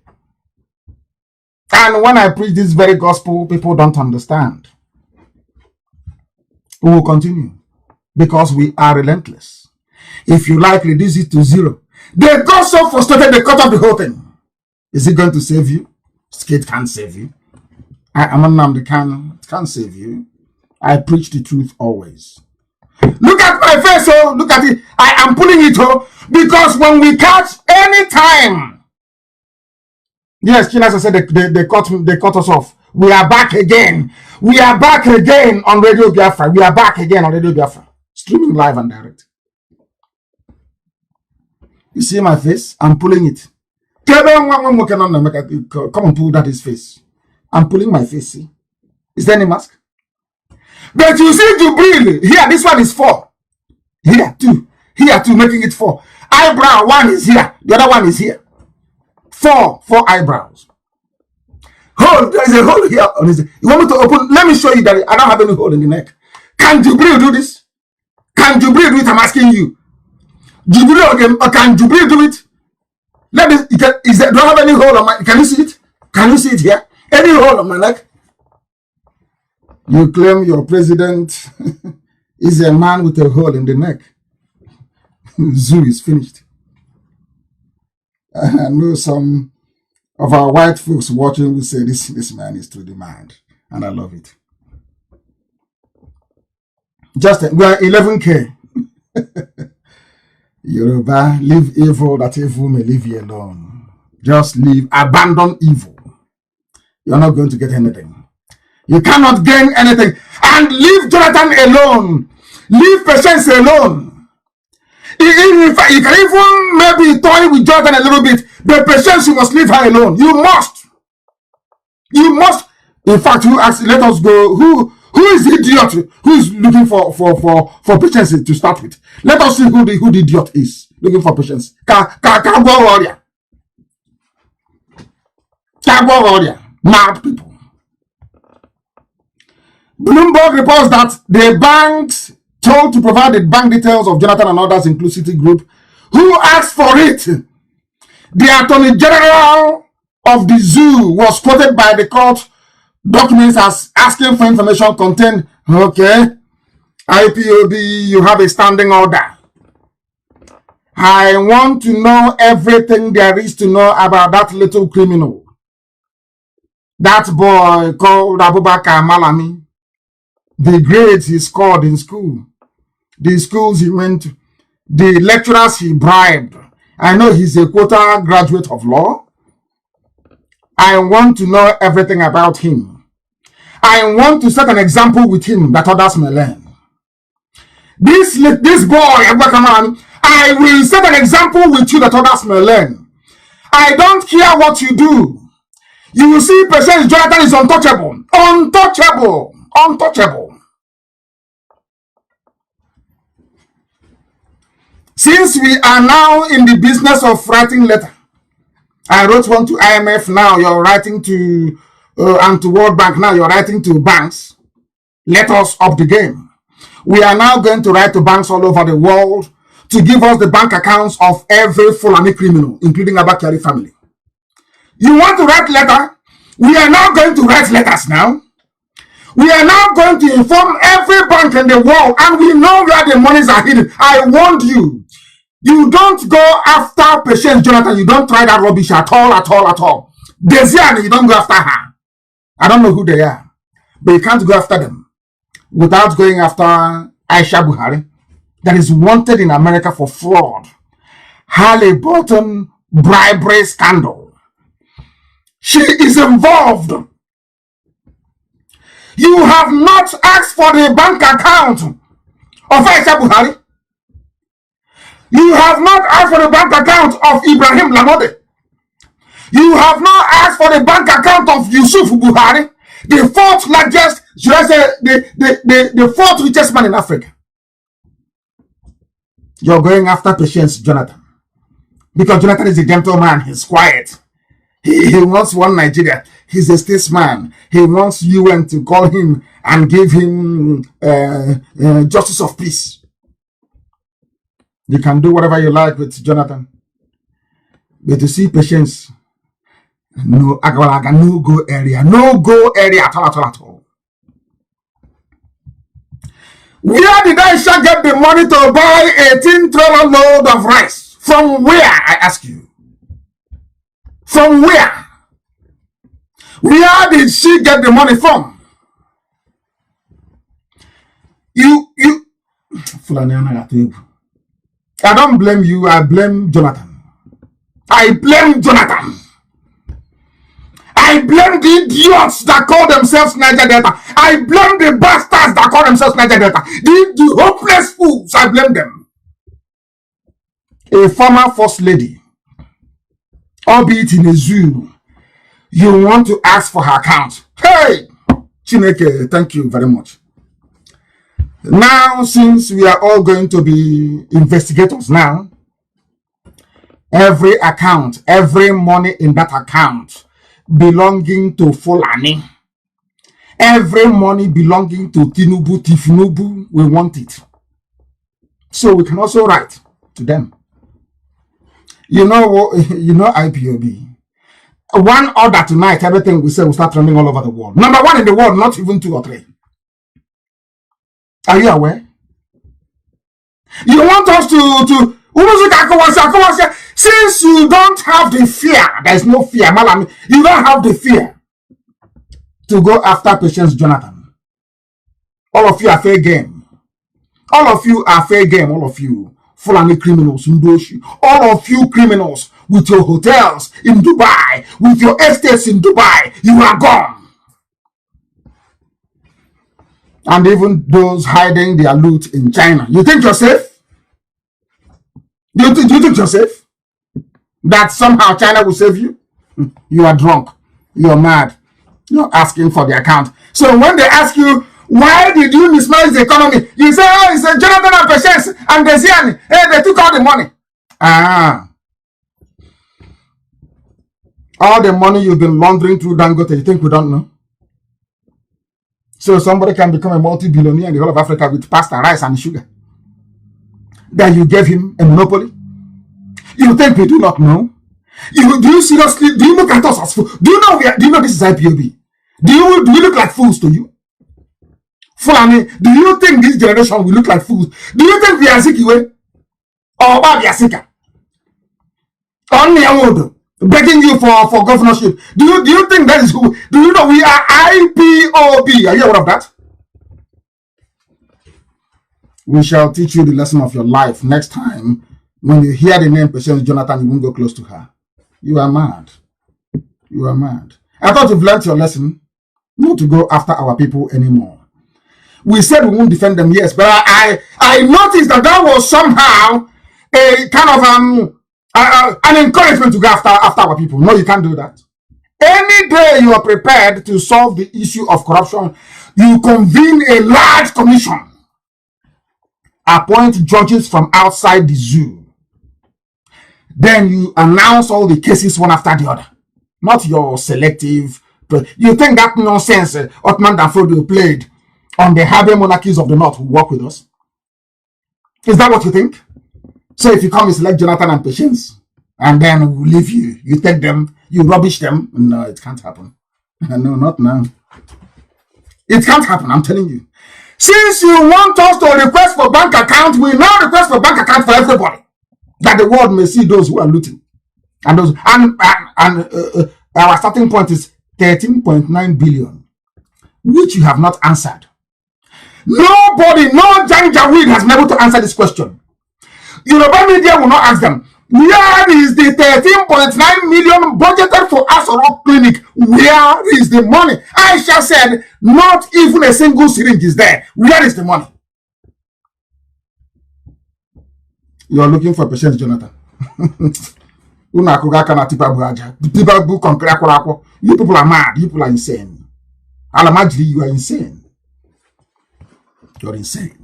And when I preach this very gospel, people don't understand. We will continue because we are relentless. If you like, reduce it to 0. They got so frustrated, they cut off the whole thing. Is it going to save you? Skate can't save you. I'm Nnamdi Kanu. It can't save you. I preach the truth always. Look at my face, oh, look at it. I am pulling it, oh, because when we catch any time, yes, Chinas said they cut us off. We are back again. We are back again on Radio Biafra. We are back again on Radio Biafra. Streaming live and direct. You see my face? I'm pulling it. Come and pull that his face. I'm pulling my face, see? Is there any mask? But you see to breathe. Here, this one is 4. Here, 2. Here, 2, making it 4. Eyebrow, 1 is here. The other one is here. 4 eyebrows. Hole, there is a hole here on his. You want me to open? Let me show you that I don't have any hole in the neck. Can Jubril do this? Can Jubril do it? I'm asking you. Jubril again, or can Jubril do it? Let me. Do I have any hole on my? Can you see it? Can you see it here? Any hole on my neck? You claim your president is a man with a hole in the neck. Zoo is finished. I know some of our white folks watching will say this man is to demand, and I love it. Just we are 11K. Yoruba, leave evil that evil may leave you alone. Just leave, abandon evil. You're not going to get anything. You cannot gain anything. And leave Jonathan alone. Leave Patience alone. You can even maybe toy with Jonathan a little bit. But Patience, you must leave her alone. You must. You must. In fact, let us go. Who is the idiot who is looking for Patience to start with? Let us see who the idiot is looking for Patience. Kagbo warrior. Mad people. Bloomberg reports that the banks told to provide the bank details of Jonathan and others, including Citigroup, who asked for it. The Attorney General of the zoo was quoted by the court documents as asking for information contained. Okay, IPOB, you have a standing order. I want to know everything there is to know about that little criminal. That boy called Abubakar Malami. The grades he scored in school. The schools he went to. The lecturers he bribed. I know he's a quota graduate of law. I want to know everything about him. I want to set an example with him that others may learn. This boy, Abubakar Malami, I will set an example with you that others may learn. I don't care what you do. You will see Patience Jonathan is untouchable. Untouchable. Untouchable. Since we are now in the business of writing letter, I wrote one to IMF, now you're writing to, and to World Bank, now you're writing to banks. Let us up the game. We are now going to write to banks all over the world to give us the bank accounts of every Fulani criminal, including Abakari family. You want to write letter? We are now going to write letters now. We are now going to inform every bank in the world, and we know where the monies are hidden. I warned you. You don't go after Patience Jonathan. You don't try that rubbish at all, at all, at all. Desian, you don't go after her. I don't know who they are, but you can't go after them without going after Aisha Buhari, that is wanted in America for fraud, Halliburton bribery scandal. She is involved. You have not asked for the bank account of Aisha Buhari. You have not asked for the bank account of Ibrahim Lamode. You have not asked for the bank account of Yusuf Buhari, the fourth largest, should I say, the fourth richest man in Africa. You're going after Patience Jonathan. Because Jonathan is a gentleman, he's quiet. He wants one Nigeria. He's a statesman. He wants UN to call him and give him justice of peace. You can do whatever you like with Jonathan. But to see Patience, no go area. No go area at all. Where did Aisha get the money to buy 18 trailer load of rice? From where, I ask you? From where? Where did she get the money from? I don't blame you, I blame Jonathan. I blame Jonathan. I blame the idiots that call themselves Niger Delta. I blame the bastards that call themselves Niger Delta. The hopeless fools, I blame them. A former first lady, albeit in a zoo, you want to ask for her account. Hey, Chineke, thank you very much. Now, since we are all going to be investigators now, every account, every money in that account belonging to Fulani, every money belonging to Tinubu, we want it. So we can also write to them. You know IPOB. One order tonight, everything we say will start running all over the world. Number one in the world, not even 2 or 3. Are you aware? You want us to since you don't have the fear, there is no fear, Malami, you don't have the fear to go after Patience Jonathan. All of you are fair game. All of you are fair game, all of you. Fulani criminals, all of you criminals with your hotels in Dubai, with your estates in Dubai, you are gone. And even those hiding their loot in China. You think you're safe? Do you think you're safe? That somehow China will save you? You are drunk. You're mad. You're asking for the account. So when they ask you, why did you mismanage the economy? You say, oh, it's a Jonathan and Patience and Desian. Hey, they took all the money. All the money you've been laundering through Dangote, you think we don't know? So somebody can become a multi-billionaire in the whole of Africa with pasta, rice, and sugar. That you gave him a monopoly? You think we do not know? Do you seriously, do you look at us as fools? Do you know this is IPOB? Do we look like fools to you? Fulani, do you think this generation will look like fools? Do you think we are Zikiwe? Or Babi Asika? Or Niamodo? Begging you for governorship. Do you think that is who? Do you know we are IPOB? Are you aware of that? We shall teach you the lesson of your life next time. When you hear the name Patience Jonathan, you won't go close to her. You are mad. You are mad. I thought you've learned your lesson not to go after our people anymore. We said we won't defend them, yes, but I noticed that was somehow a kind of an encouragement to go after our people. No, you can't do that. Any day you are prepared to solve the issue of corruption, you convene a large commission, appoint judges from outside the zoo, then you announce all the cases one after the other, not your selective. You think that nonsense Ottoman Danfodio played on the Habe monarchies of the North will work with us? Is that what you think? So if you come and select Jonathan and Patience, and then we'll leave you, you take them, you rubbish them. No, it can't happen. No, not now. It can't happen, I'm telling you. Since you want us to request for bank account, we now request for bank account for everybody, that the world may see those who are looting. And those our starting point is 13.9 billion, which you have not answered. Nobody, no Janjaweed has been able to answer this question. Yoruba media will not ask them, where is the 13.9 million budgeted for Asoro Clinic? Where is the money? Aisha said, not even a single syringe is there. Where is the money? You are looking for Patience, Jonathan. You people are mad. You people are insane. Alamajri, you are insane. You're insane.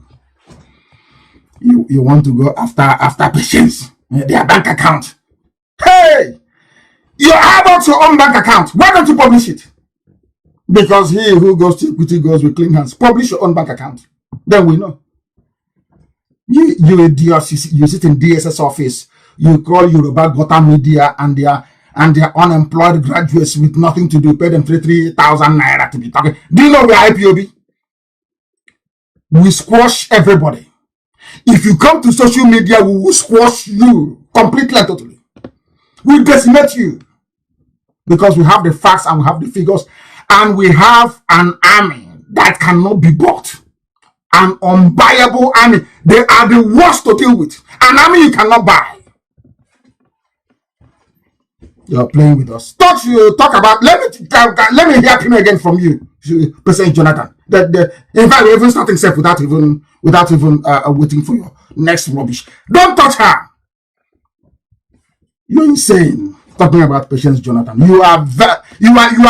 You want to go after Patience, their bank account. Hey, you have your own bank account. Why don't you publish it? Because he who goes to equity goes with clean hands. Publish your own bank account. Then we know. You idiots, you sit in DSS office. You call Yoruba Gota Media and their unemployed graduates with nothing to do. Pay them 3,000 naira to be talking. Do you know we are IPOB? We squash everybody. If you come to social media, we will squash you completely and totally. We decimate you because we have the facts and we have the figures, and we have an army that cannot be bought. An unbuyable army. They are the worst to deal with. An army you cannot buy. You're playing with us. Talk about. Let me hear him again from you, President Jonathan. In fact, we're even starting self without even waiting for your next rubbish. Don't touch her. You're insane. Talking about Patience, Jonathan. You are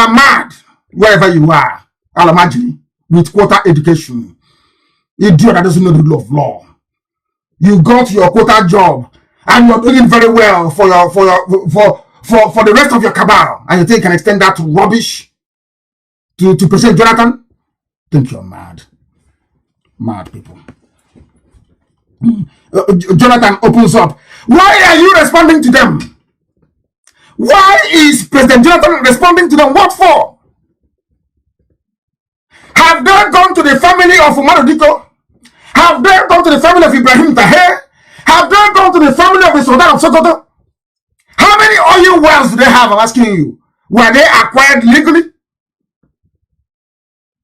mad wherever you are. Alamajiri with quota education. Idiot that doesn't know the rule of law. You got your quota job and you're doing very well for the rest of your cabal, and you think you can extend that to rubbish to President Jonathan? Think you're mad. Mad people. Jonathan opens up. Why are you responding to them? Why is President Jonathan responding to them? What for? Have they gone to the family of Umaru? Have they gone to the family of Ibrahim Taher? Have they gone to the family of the Sultan of Sokoto? How many oil wells do they have? I'm asking you. Were they acquired legally?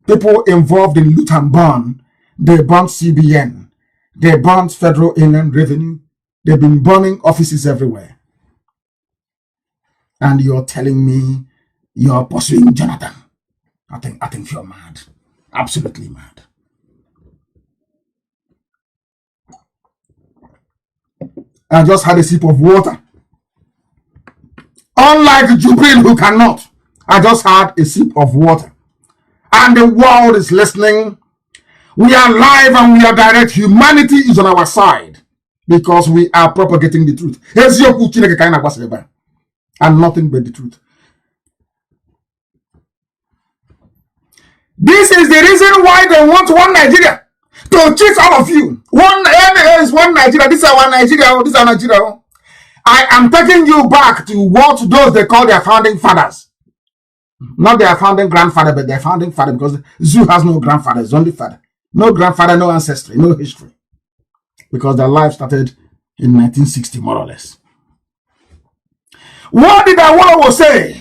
People involved in loot and burn. They burnt CBN. They burnt Federal Inland Revenue. They've been burning offices everywhere. And you're telling me you're pursuing Jonathan. I think you're mad. Absolutely mad. I just had a sip of water. Unlike Jubril, who cannot. I just had a sip of water. And the world is listening. We are live and we are direct. Humanity is on our side because we are propagating the truth. And nothing but the truth. This is the reason why they want one Nigeria. To cheat all of you. One Nigeria. This is our Nigeria. This is our Nigeria. I am taking you back to what those they call their founding fathers. Not their founding grandfather, but their founding father, because Zoo has no grandfather, it's only father. No grandfather, no ancestry, no history. Because their life started in 1960, more or less. What did Awolowo say?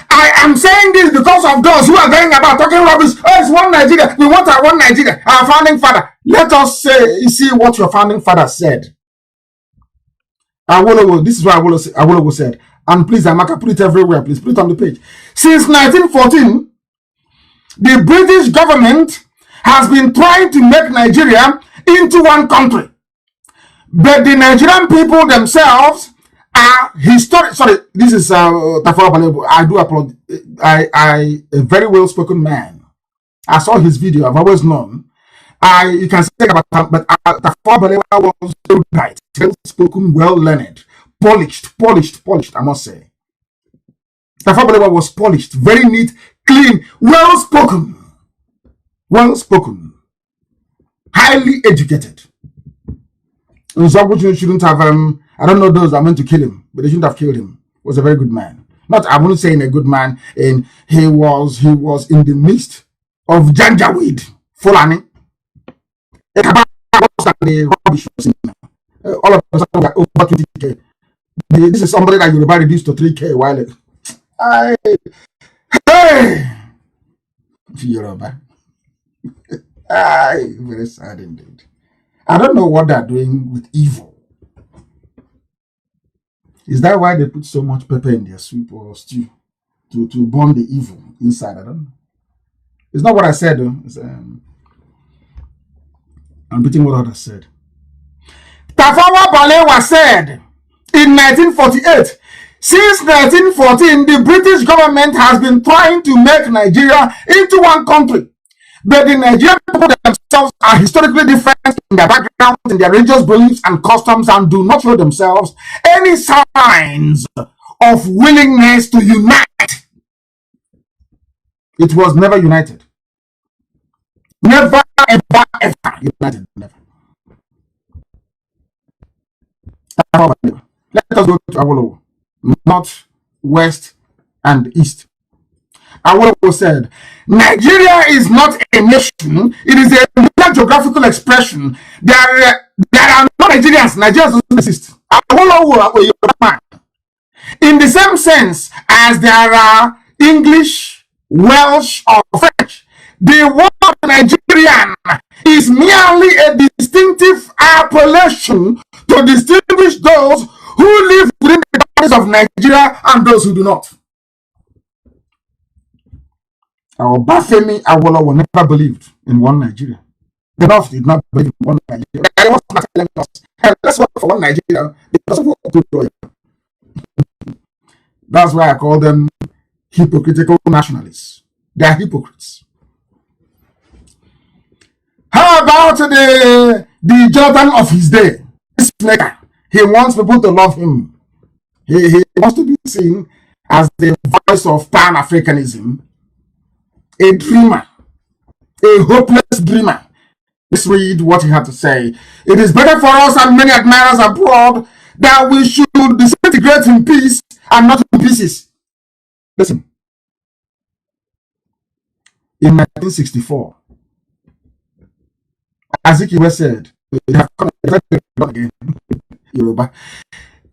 I am saying this because of those who are going about talking rubbish. Oh, it's one Nigeria. We want our one Nigeria. Our founding father. Let us see what your founding father said. Awolowo, this is what Awolowo said. And please, Amaka, put it everywhere. Please put it on the page. Since 1914, the British government has been trying to make Nigeria into one country. But the Nigerian people themselves are historic. Sorry, this is Tafawa Balewa. I do applaud. I a very well spoken man. I saw his video. I've always known. You can say about him, but Tafawa Balewa was so right, well spoken, well learned, polished. I must say, Tafawa Balewa was polished, very neat, clean, well spoken, highly educated. Nzogwu shouldn't have, I don't know those that meant to kill him, but they shouldn't have killed him. He was a very good man. Not, I wouldn't say in a good man, and he was in the midst of Janjaweed, Fulani. All of us are over 20k. This is somebody that Yoruba reduced to 3k while hey, Yoruba. Very sad indeed. I don't know what they're doing with evil. Is that why they put so much pepper in their soup or stew to burn the evil inside? I don't know. It's not what I said though. I'm repeating what others said. Tafawa Balewa said in 1948, since 1914, the British government has been trying to make Nigeria into one country. But the Nigerian people themselves are historically different in their backgrounds, in their religious beliefs and customs, and do not show themselves any signs of willingness to unite. It was never united. Never, ever, ever united. Never. Let us go to Awolowo, north, west, and east. Awolowo said, Nigeria is not a nation, it is a geographical expression. There are no Nigerians. Nigerians don't exist. Awolowo, in the same sense as there are English, Welsh, or French, the word Nigerian is merely a distinctive appellation to distinguish those who live within the boundaries of Nigeria and those who do not. Our Bafemi Awolowo never believed in one Nigeria. The North did not believe in one Nigeria. They was not telling us, hey, let's work for one Nigeria. That's why I call them hypocritical nationalists. They are hypocrites. How about the Jonathan of his day? This maker, he wants people to love him. He wants to be seen as the voice of Pan-Africanism, a dreamer, a hopeless dreamer. Let's read what he had to say. It is better for us and many admirers abroad that we should disintegrate in peace and not in pieces. Listen. In 1964, Azikiwe said, again, Yoruba.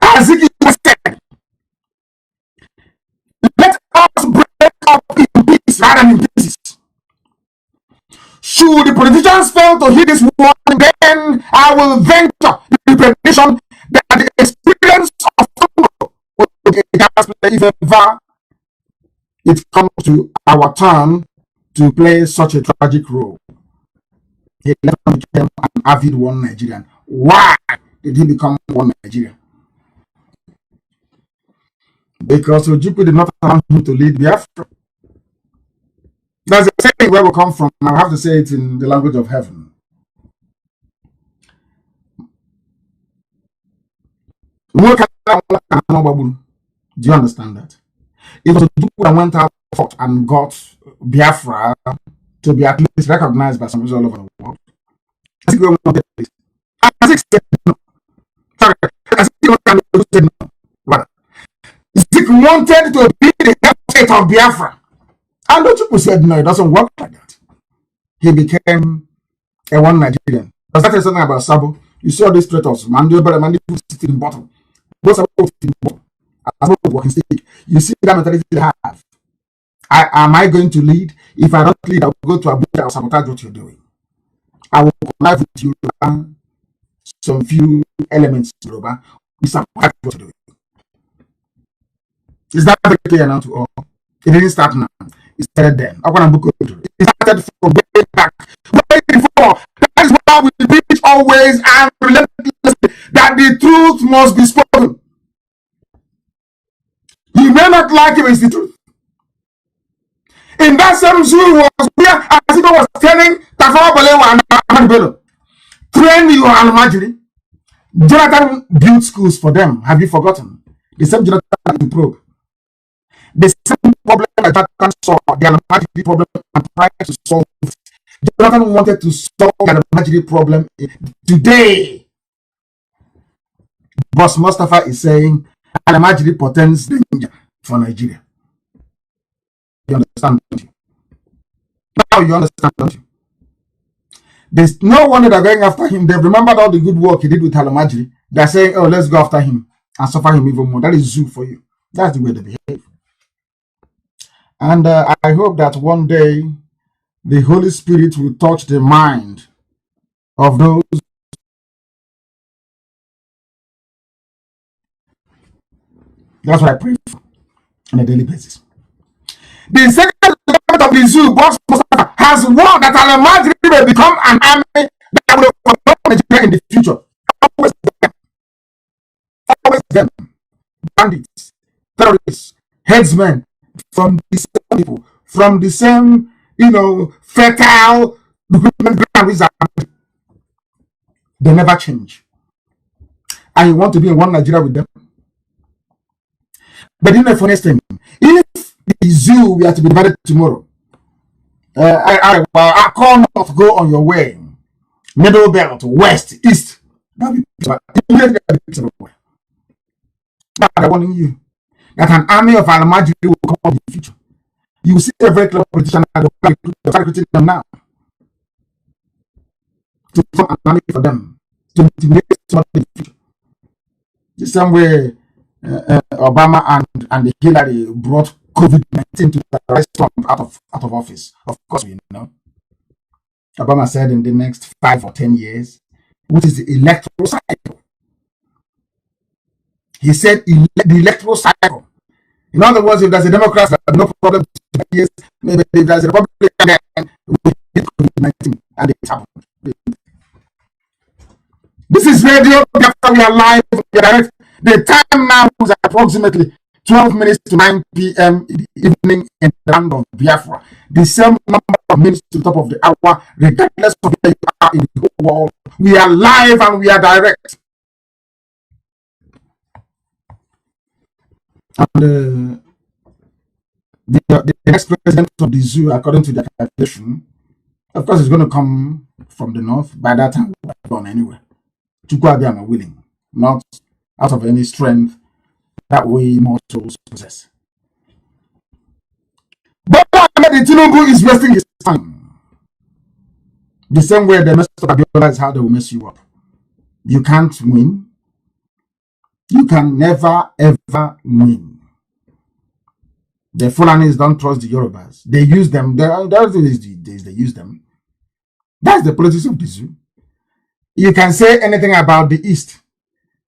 Azikiwe said, let us break up in peace rather than in pieces. Should the politicians fail to heed this warning, then I will venture the prediction that the experience of tomorrow will be a gas play if ever it comes to our turn to play such a tragic role. He never became an avid one Nigerian. Why did he become one Nigerian? Because Ojukwu did not allow him to lead Biafra. That's the saying where we come from. I have to say it in the language of heaven. Do you understand that? It was Ojukwu that went out and got Biafra to be at least recognized by some people all over the world. Zik wanted to be the head state of Biafra. And Ojukwu said, no, it doesn't work like that. He became a one Nigerian. Does that say something about Sabo? You saw these traitors, Mandi sitting in bottom. Both are both in bottom. As both working stick. You see that mentality they have. Am I going to lead? If I don't lead, I will go to Abuja. I will sabotage what you're doing. I will connive with you some few elements, Yoruba. We sabotage what you're doing. Is that very clear now to all? It didn't start now. It started then. It started from way back. Way before. That is why we preach always and relentlessly that the truth must be spoken. You may not like it, it's the truth. In that same zoo was where Aziko was telling Tafawa Balewa and Ahmad Bello, train your Almajiri. Jonathan built schools for them. Have you forgotten? The same Jonathan to probe. The same problem that Jonathan saw, the Almajiri problem, and tried to solve it. Jonathan wanted to solve the Almajiri problem today. Boss Mustafa is saying Al-Majri portends danger for Nigeria. You understand, don't you? Now you understand, don't you? There's no wonder they're going after him. They've remembered all the good work he did with Al-Majri. They're saying, oh, let's go after him and suffer him even more. That is zoo for you. That's the way they behave. And I hope that one day the Holy Spirit will touch the mind of those. That's what I pray for on a daily basis. The second government of the zoo, Boss Mustafa, has warned that Al-Majri will become an army that will control Nigeria in the future. Always them, bandits, terrorists, headsmen from the same people, from the same, fertile recruitment ground. They never change. And you want to be in one Nigeria with them. But the funniest thing, if the zoo we are to be divided tomorrow, I call not go on your way, middle belt, west, east. I'm warning you that an army of Al-Majri will come in the future. You will see a very clever politician recruiting them now to form an army for them to intimidate somebody in the future. The same way Obama and Hillary brought COVID-19 to the restaurant out of office. Of course, we know. Obama said in the next 5 or 10 years, which is the electoral cycle. He said the electoral cycle. In other words, if there's a Democrat, there's no problem. Years, maybe if there's a Republican, we hit COVID-19, and it happened. This is Radio Biafra. We are live. We are direct. The time now is approximately 12 minutes to 9 p.m. in the evening in the land of Biafra. The same number of minutes to the top of the hour, regardless of where you are in the whole world. We are live and we are direct. And the next president of the zoo, according to the calculation, of course, is going to come from the north. By that time, we're gone anywhere. Chukwabiam are willing, not out of any strength that we mortals possess. But the Tinubu is wasting his time. The same way they messed up Abiola is how they will mess you up. You can't win. You can never, ever win. The Fulanis don't trust the Yorubas. They use them. The other thing is they use them. That's the politics of the zoo. You can say anything about the East.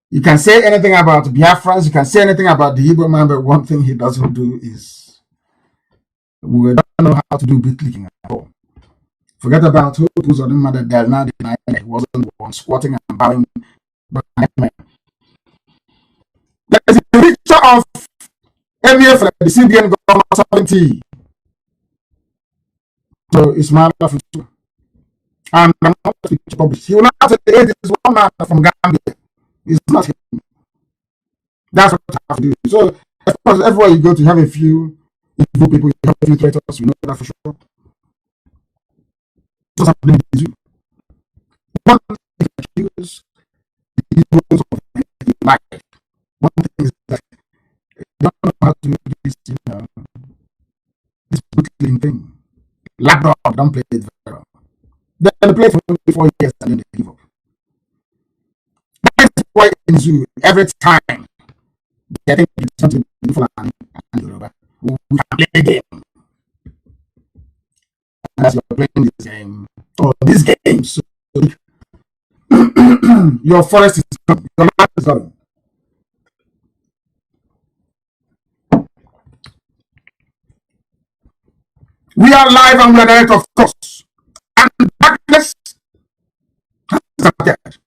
You can say anything about Biafrans. You can say anything about the Igbo man, but one thing he doesn't do is we don't know how to do beat clicking at all. Forget about who's on the mother. They're now denying that he wasn't the one squatting and bowing. There is a picture of MF, the CBN governor, 70. So it's my life. And I'm not published. He will not say, hey, this is one man from Gambia. It's not him. That's what I have to do. So, of course, everywhere you go to, you have a few evil people, you have a few traitors, we know that for sure. Just happening to you. One thing you use the evils of life. One thing is that you don't know how to do this, this bootling thing. Lapdog, don't play it very well. They play for 4 years and then they give up. That's why in zoo, every time they think it's something beautiful and Yoruba, we can play the game. And as you're playing this game, or this game, so your forest is coming, your land is coming. We are live and we are direct, of course. And darkness has appeared.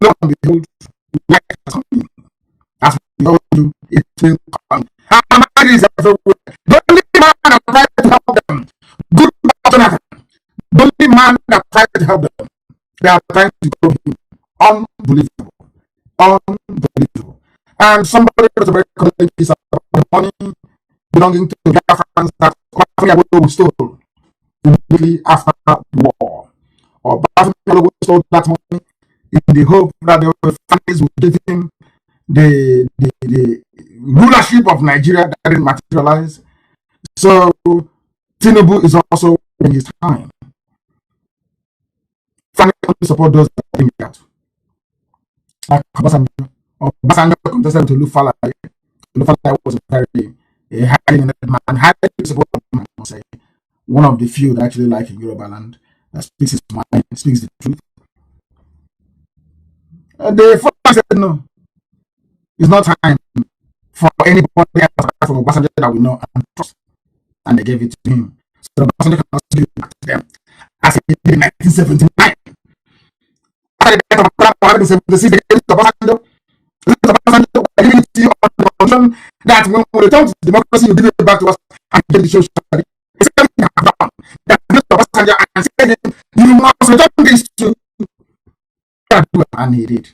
Lo and behold, light has come. As we all do, it will come. And man is everywhere. The only man that tried to help them, good Jonathan, the only man that tried to help them, they are trying to grow him. Unbelievable. Unbelievable. And somebody was very confident piece of money belonging to the Biafrans that Biafran stole immediately after the war. Or Biafran stole that money in the hope that the families would give him the rulership of Nigeria that didn't materialize. So Tinubu is also in his time. Finally, support those that bring it out. Like Obasanjo contested to Fallacy. Fallacy was a very highly man, highly supported man, I must say. One of the few that actually like in Yoruba land, that speaks his mind, speaks the truth. The Fallacy said no. It's not time for anybody else from Obasanjo that we know and trust. And they gave it to him. So Obasanjo cannot give it back to them as he did in 1979. After the death of Obasanjo, they gave it to Obasanjo. Obasanjo were giving it to you on the condition that when we return to democracy, you give it back to us and give it to society. It's everything I have done. That gives to Obasanjo and said, you must return this to. And he did.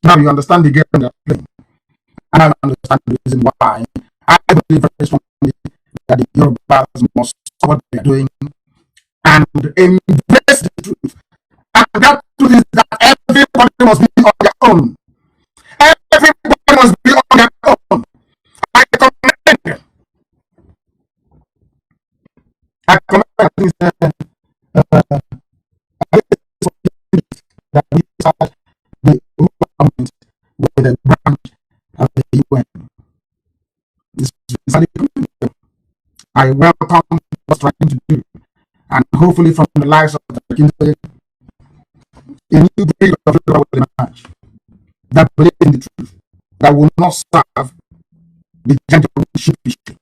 Now you understand the game they're playing. And I understand the reason why I believe very strongly that the Yorubas must stop what they are doing and embrace the truth. And that truth is that everybody must be on their own. Everybody must be on their own. I commend things that we start the government with a branch of the UN. I welcome what's trying to do, and hopefully from the lives of the Kingdom, a new breed of people will emerge that believe in the truth, that will not serve the gender sheepishly,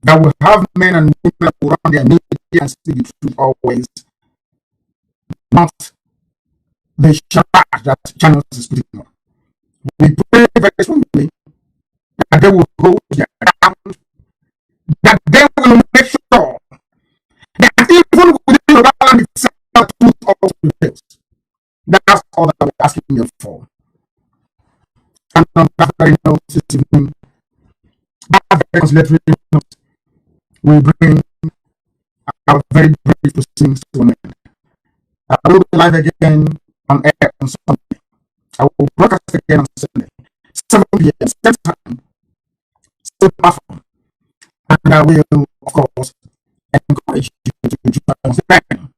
that will have men and women that will run their media and speak the truth always, not the charge that channels is putting on. We pray very strongly that they will hold their ground, that they will make sure that even within the land itself, the truth also prevails. That's all that we're asking them for. And on that very note, this evening, that very conciliatory note, we bring our very brief proceedings to an end. I will be live again on air on Sunday. I will broadcast again on Sunday, 7 p.m. same time, same platform. And I will, of course, encourage you to join us again.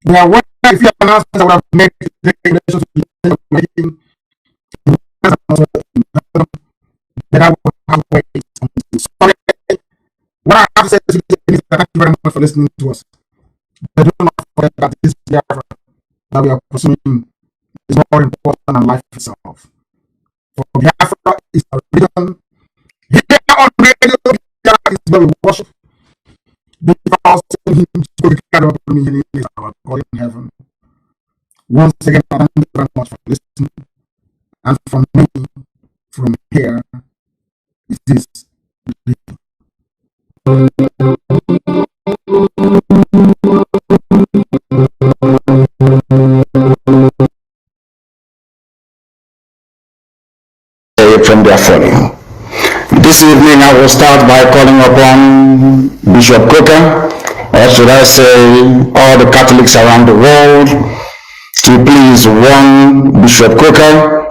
We are wondering if you announcements that would have made the relation to the making, that I will have to wait until Sunday. What I have to say is that thank you very much for listening to us. But do not forget that this Biafra that we are pursuing is more important than life itself. For Biafra is a religion. Here on radio, Biafra is where we worship. Because him to be carried up with me is our God in heaven. Once again, thank you very much for listening. And from me, from here, it is from their falling. This evening I will start by calling upon Bishop Coker, or should I say all the Catholics around the world, to please warn Bishop Coker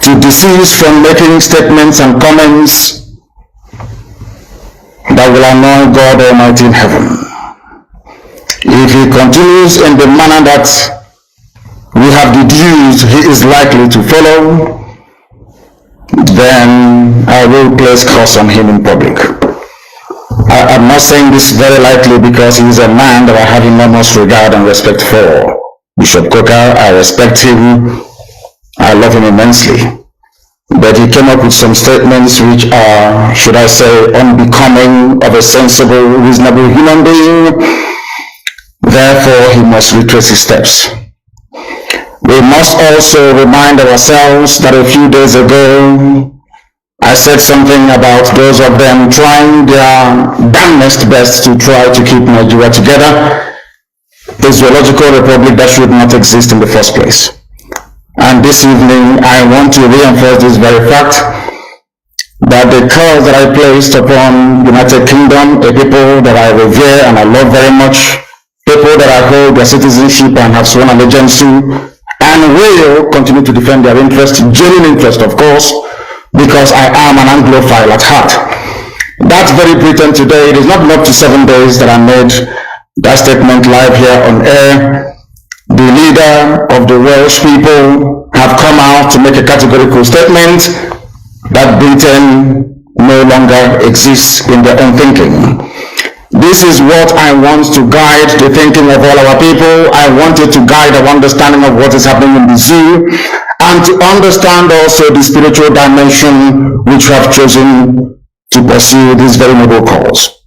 to desist from making statements and comments that will annoy God Almighty in heaven. If he continues in the manner that we have deduced he is likely to follow, then I will place curse on him in public. I'm not saying this very lightly because he is a man that I have enormous regard and respect for. Bishop Coker, I respect him, I love him immensely. But he came up with some statements which are, should I say, unbecoming of a sensible, reasonable human being. Therefore, he must retrace his steps. We must also remind ourselves that a few days ago, I said something about those of them trying their damnedest best to try to keep Nigeria together, a zoological republic that should not exist in the first place. And this evening, I want to reinforce this very fact, that the curse that I placed upon the United Kingdom, a people that I revere and I love very much, people that I hold their citizenship and have sworn allegiance to, and will continue to defend their interest, genuine interest, of course, because I am an Anglophile at heart. That's very Britain today. It is not up to 7 days that I made that statement live here on air. The leader of the Welsh people have come out to make a categorical statement that Britain no longer exists in their own thinking. This is what I want to guide the thinking of all our people. I want it to guide our understanding of what is happening in the zoo, and to understand also the spiritual dimension which we have chosen to pursue this very noble cause.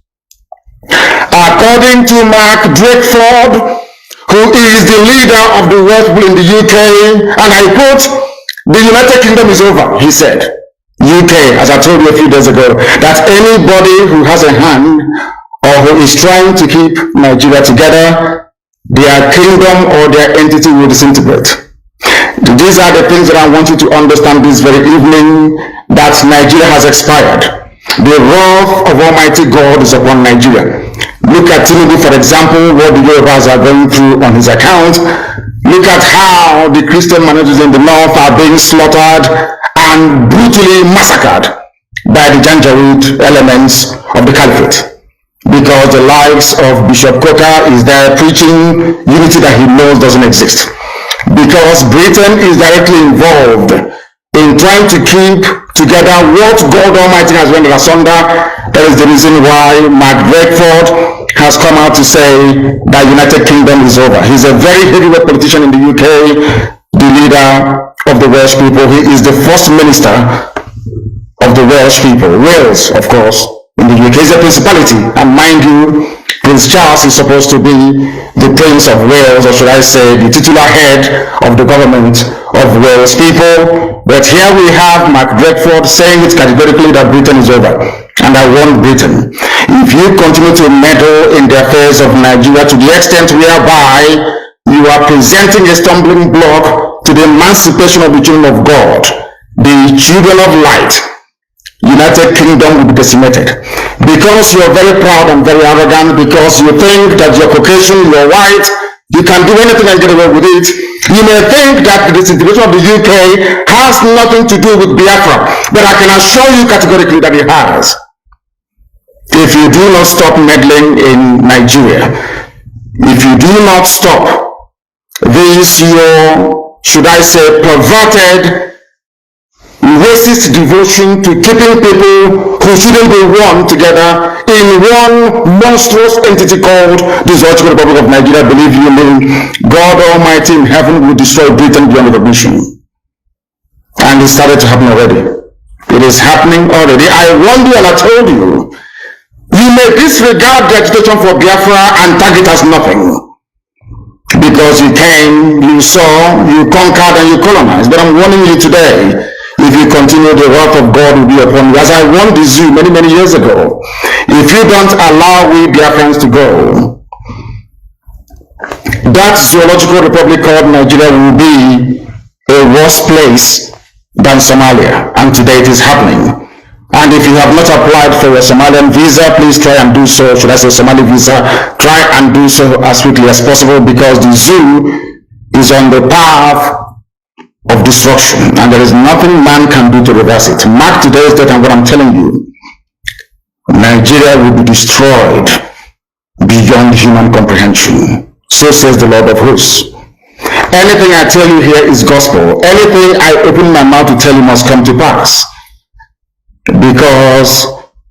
According to Mark Drakeford, who is the leader of the Welsh people in the UK, and I quote, "The United Kingdom is over," he said. UK, as I told you a few days ago, that anybody who has a hand or who is trying to keep Nigeria together, their kingdom or their entity will disintegrate. These are the things that I want you to understand this very evening, that Nigeria has expired. The wrath of Almighty God is upon Nigeria. Look at Tinubu, for example, what the Yorubas are going through on his account. Look at how the Christian minorities in the north are being slaughtered and brutally massacred by the Janjaweed elements of the caliphate. Because the likes of Bishop Coker is there preaching unity that he knows doesn't exist. Because Britain is directly involved in trying to keep together what God Almighty has rendered asunder. That is the reason why Mark Drakeford has come out to say that United Kingdom is over. He's a very heavyweight politician in the UK, the leader of the Welsh people. He is the first minister of the Welsh people. Wales, of course, in the UK is a principality, and mind you, Prince Charles is supposed to be the Prince of Wales, or should I say the titular head of the government of Wales people. But here we have Mark Drakeford saying it categorically that Britain is over. And I warn Britain, if you continue to meddle in the affairs of Nigeria to the extent whereby you are presenting a stumbling block to the emancipation of the children of God, the children of light, United Kingdom will be decimated. Because you're very proud and very arrogant, because you think that you're Caucasian, you're white, you can do anything and get away with it. You may think that the disintegration of the UK has nothing to do with Biafra, but I can assure you categorically that it has. If you do not stop meddling in Nigeria, if you do not stop this your, should I say, perverted, racist devotion to keeping people who shouldn't be one together in one monstrous entity called the Zoological Republic of Nigeria, believe you me, God Almighty in heaven will destroy Britain beyond recognition. And it started to happen already. It is happening already. I warned you and I told you, you may disregard the agitation for Biafra and tag it as nothing. Because you came, you saw, you conquered and you colonized. But I'm warning you today, if you continue, the wrath of God will be upon you. As I warned the zoo many, many years ago, if you don't allow we Biafrans to go, that zoological republic called Nigeria will be a worse place than Somalia. And today it is happening. And if you have not applied for a Somalian visa, please try and do so. Should I say Somali visa? Try and do so as quickly as possible, because the zoo is on the path of destruction, and there is nothing man can do to reverse it. Mark today's date and what I'm telling you, Nigeria will be destroyed beyond human comprehension. So says the Lord of hosts. Anything I tell you here is gospel. Anything I open my mouth to tell you must come to pass, because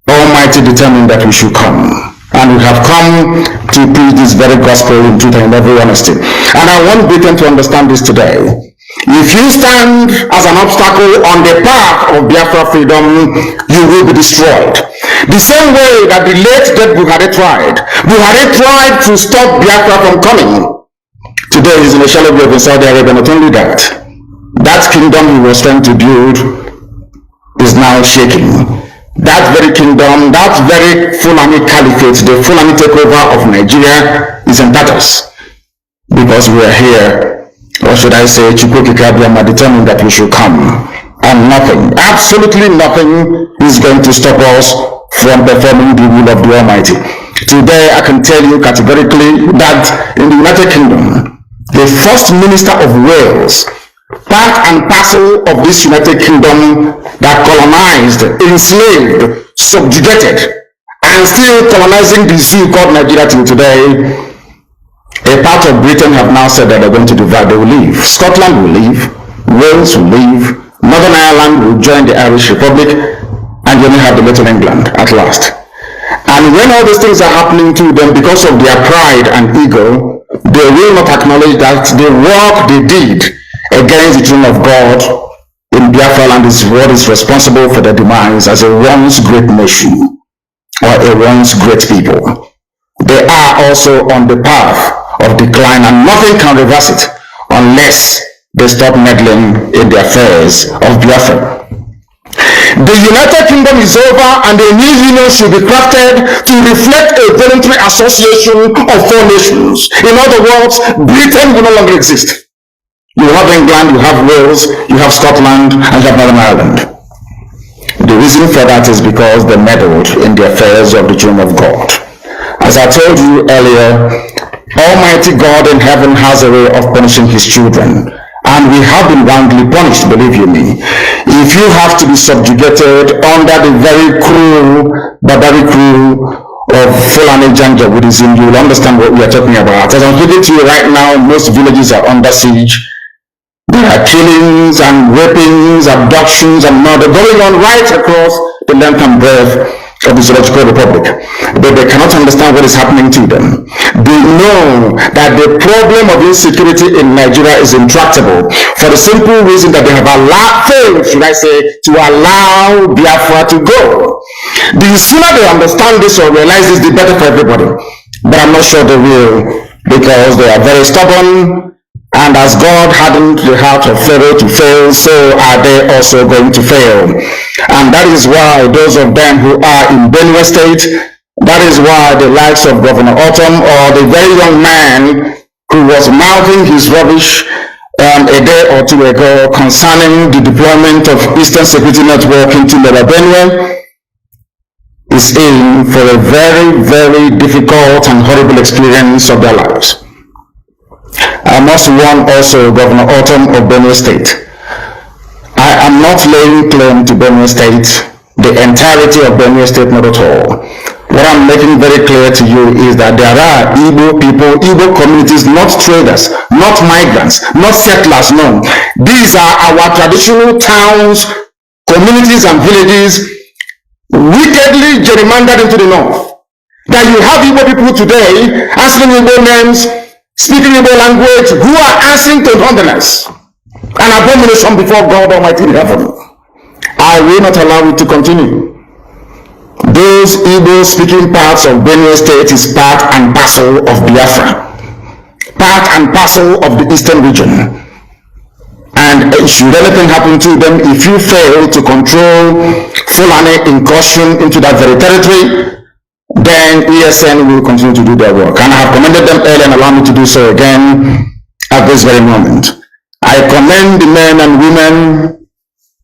Almighty determined that we should come. And we have come to preach this very gospel in truth and in every honesty. And I want Britain to understand this today. If you stand as an obstacle on the path of Biafra freedom, you will be destroyed. The same way that the late dead Buhari tried. Buhari tried to stop Biafra from coming. Today he's in a shallow grave in Saudi Arabia. Not only that, that kingdom he was trying to build is now shaking. That very kingdom, that very Fulani caliphate, the Fulani takeover of Nigeria is in tatters. Because we are here, or should I say, Chukwukikabiyama determined that we should come. And nothing, absolutely nothing is going to stop us from performing the will of the Almighty. Today I can tell you categorically that in the United Kingdom, the first minister of Wales, part and parcel of this United Kingdom that colonized, enslaved, subjugated, and still colonizing the zoo called Nigeria till today. A part of Britain have now said that they're going to divide. They will leave. Scotland will leave. Wales will leave. Northern Ireland will join the Irish Republic, and you only have the little England at last. And when all these things are happening to them because of their pride and ego, they will not acknowledge that the work they did against the throne of God in Biafra land is what is responsible for their demise as a once great nation or a once great people. They are also on the path of decline, and nothing can reverse it unless they stop meddling in the affairs of Biafra. The United Kingdom is over, and a new union should be crafted to reflect a voluntary association of four nations. In other words, Britain will no longer exist. You have England, you have Wales, you have Scotland, and you have Northern Ireland. The reason for that is because they meddled in the affairs of the throne of God. As I told you earlier, Almighty God in heaven has a way of punishing his children, and we have been roundly punished, believe you me. If you have to be subjugated under the very cruel, barbaric rule of Fulani Janjaweedism, you will understand what we are talking about. As I'm speaking to you right now, most villages are under siege. There are killings and rapings, abductions and murder going on right across the length and breadth of the Zoological Republic, but they cannot understand what is happening to them. They know that the problem of insecurity in Nigeria is intractable for the simple reason that they have failed, should I say, to allow Biafra to go. The sooner they understand this or realize this, the better for everybody. But I'm not sure they will, because they are very stubborn. And as God hardened the heart of Pharaoh to fail, so are they also going to fail. And that is why those of them who are in Benue State, that is why the likes of Governor Autumn or the very young man who was mouthing his rubbish a day or two ago concerning the deployment of Eastern Security Network into Benue is in for a very, very difficult and horrible experience of their lives. I must warn also Governor Autumn of Benue State. I am not laying claim to Benue State, the entirety of Benue State, not at all. What I'm making very clear to you is that there are Igbo people, Igbo communities, not traders, not migrants, not settlers, no. These are our traditional towns, communities and villages wickedly gerrymandered into the north. That you have Igbo people today asking Igbo names, speaking Igbo language, who are answering to humbleness and abomination before God Almighty in heaven. I will not allow it to continue. Those Igbo speaking parts of Benue State is part and parcel of Biafra, part and parcel of the eastern region. And should anything happen to them, if you fail to control Fulani incursion into that very territory, then ESN will continue to do their work. And I have commended them earlier and allow me to do so again at this very moment. I commend the men and women,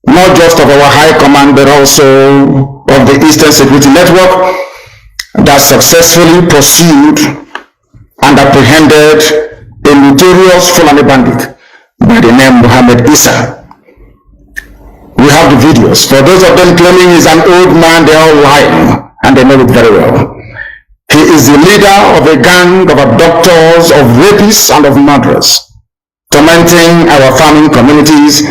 not just of our high command, but also of the Eastern Security Network that successfully pursued and apprehended a notorious Fulani bandit by the name Muhammad Isa. We have the videos. For those of them claiming he's an old man, they're all lying. And they know it very well. He is the leader of a gang of abductors, of rapists, and of murderers, tormenting our farming communities.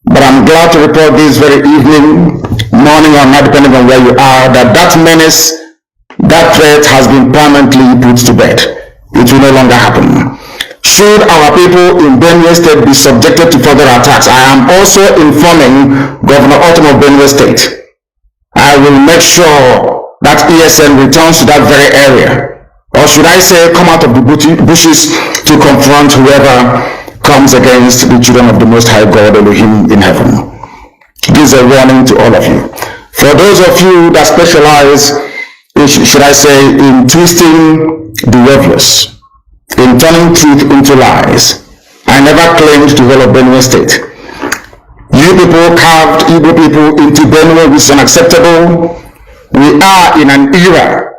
But I'm glad to report this very evening, morning or night, depending on where you are, that menace, that threat has been permanently put to bed. It will no longer happen. Should our people in Benue State be subjected to further attacks, I am also informing Governor Autumn of Benue State. I will make sure that ESN returns to that very area, or should I say come out of the bushes to confront whoever comes against the children of the Most High God Elohim in heaven. This is a warning to all of you. For those of you that specialize, should I say, in twisting the obvious, in turning truth into lies, I never claimed to all of Benue State. You people carved Igbo people into Benue, which is unacceptable. We are in an era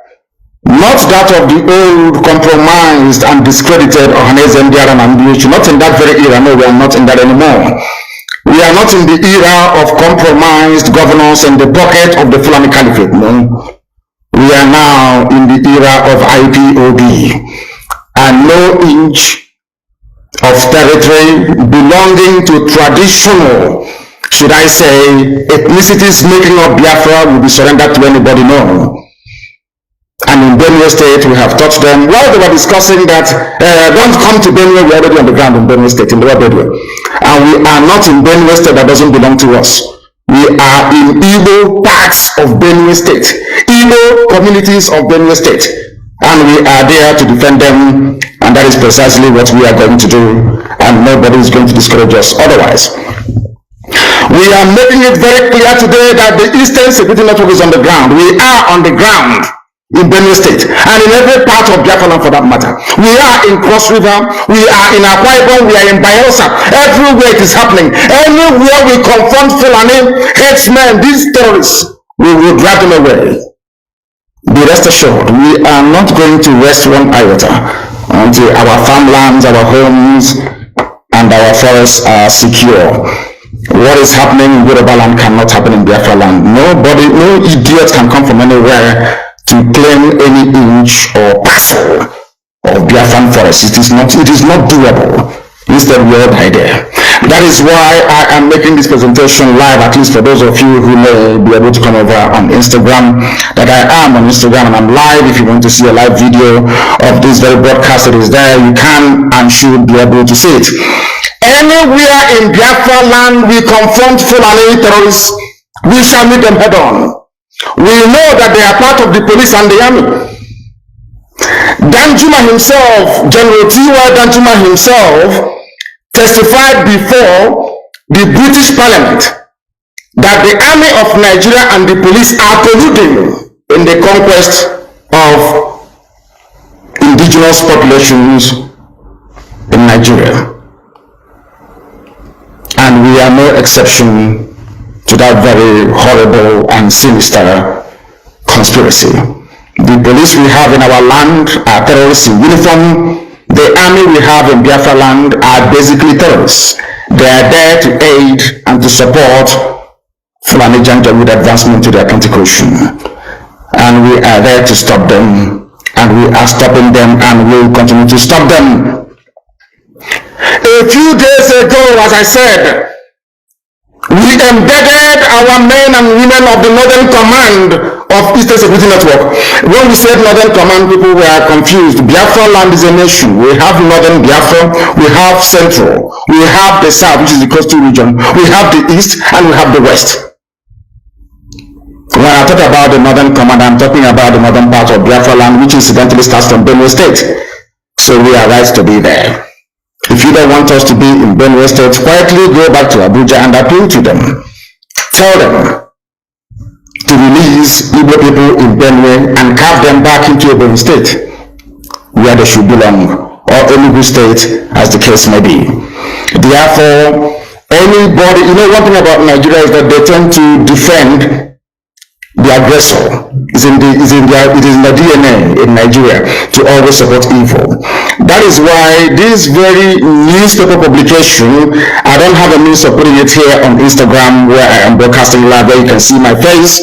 not that of the old, compromised and discredited Nnamdi, not in that very era. No, we are not in that anymore. We are not in the era of compromised governance and the pocket of the Fulani Caliphate. No, we are now in the era of IPOB, and no inch of territory belonging to traditional, should I say, ethnicities making up Biafra will be surrendered to anybody. No. And in Benue State, we have taught them, while they were discussing that, don't come to Benue, we're already on the ground in Benue State, in Lower Benue. And we are not in Benue State that doesn't belong to us. We are in Igbo parts of Benue State, Igbo communities of Benue State. And we are there to defend them, and that is precisely what we are going to do, and nobody is going to discourage us otherwise. We are making it very clear today that the Eastern Security Network is on the ground. We are on the ground in Benue State, and in every part of Biafra for that matter. We are in Cross River, we are in Akwa Ibom, we are in Bayelsa. Everywhere it is happening. Anywhere we confront Fulani headsmen, these terrorists, we will drive them away. Be rest assured, we are not going to rest one iota until our farmlands, our homes, and our forests are secure. What is happening in Yoruba land cannot happen in Biafra land. Nobody, no idiot can come from anywhere to claim any inch or parcel of Biafran forest. It is not doable. Instead, we all die there. That is why I am making this presentation live, at least for those of you who may be able to come over on Instagram, that I am on Instagram and I'm live. If you want to see a live video of this very broadcast that is there, you can and should be able to see it. Anywhere in Biafra land we confront Fulani terrorists, we shall meet them head on. We know that they are part of the police and the army. Danjuma himself, General T.Y. Danjuma himself, testified before the British Parliament that the army of Nigeria and the police are colluding in the conquest of indigenous populations in Nigeria. And we are no exception to that very horrible and sinister conspiracy. The police we have in our land are terrorists in uniform. The army we have in Biafra land are basically terrorists. They are there to aid and to support Fulani with advancement to the Atlantic Ocean. And we are there to stop them, and we are stopping them, and we will continue to stop them. A few days ago, as I said, we embedded our men and women of the Northern Command of Eastern Security Network. When we said Northern Command, people were confused. Biafra land is a nation. We have Northern Biafra, we have Central, we have the South, which is the coastal region, we have the East, and we have the West. When I talk about the Northern Command, I'm talking about the northern part of Biafra land, which incidentally starts from Benue State. So we are right to be there. If you don't want us to be in Benue State, quietly go back to Abuja and appeal to them. Tell them to release Igbo people in Benue and carve them back into Benue State, where they should belong, or Enugu State, as the case may be. Therefore, anybody, one thing about Nigeria is that they tend to defend the aggressor. It is in the DNA in Nigeria to always support evil. That is why this very newspaper publication, I don't have a means of putting it here on Instagram where I am broadcasting live, where you can see my face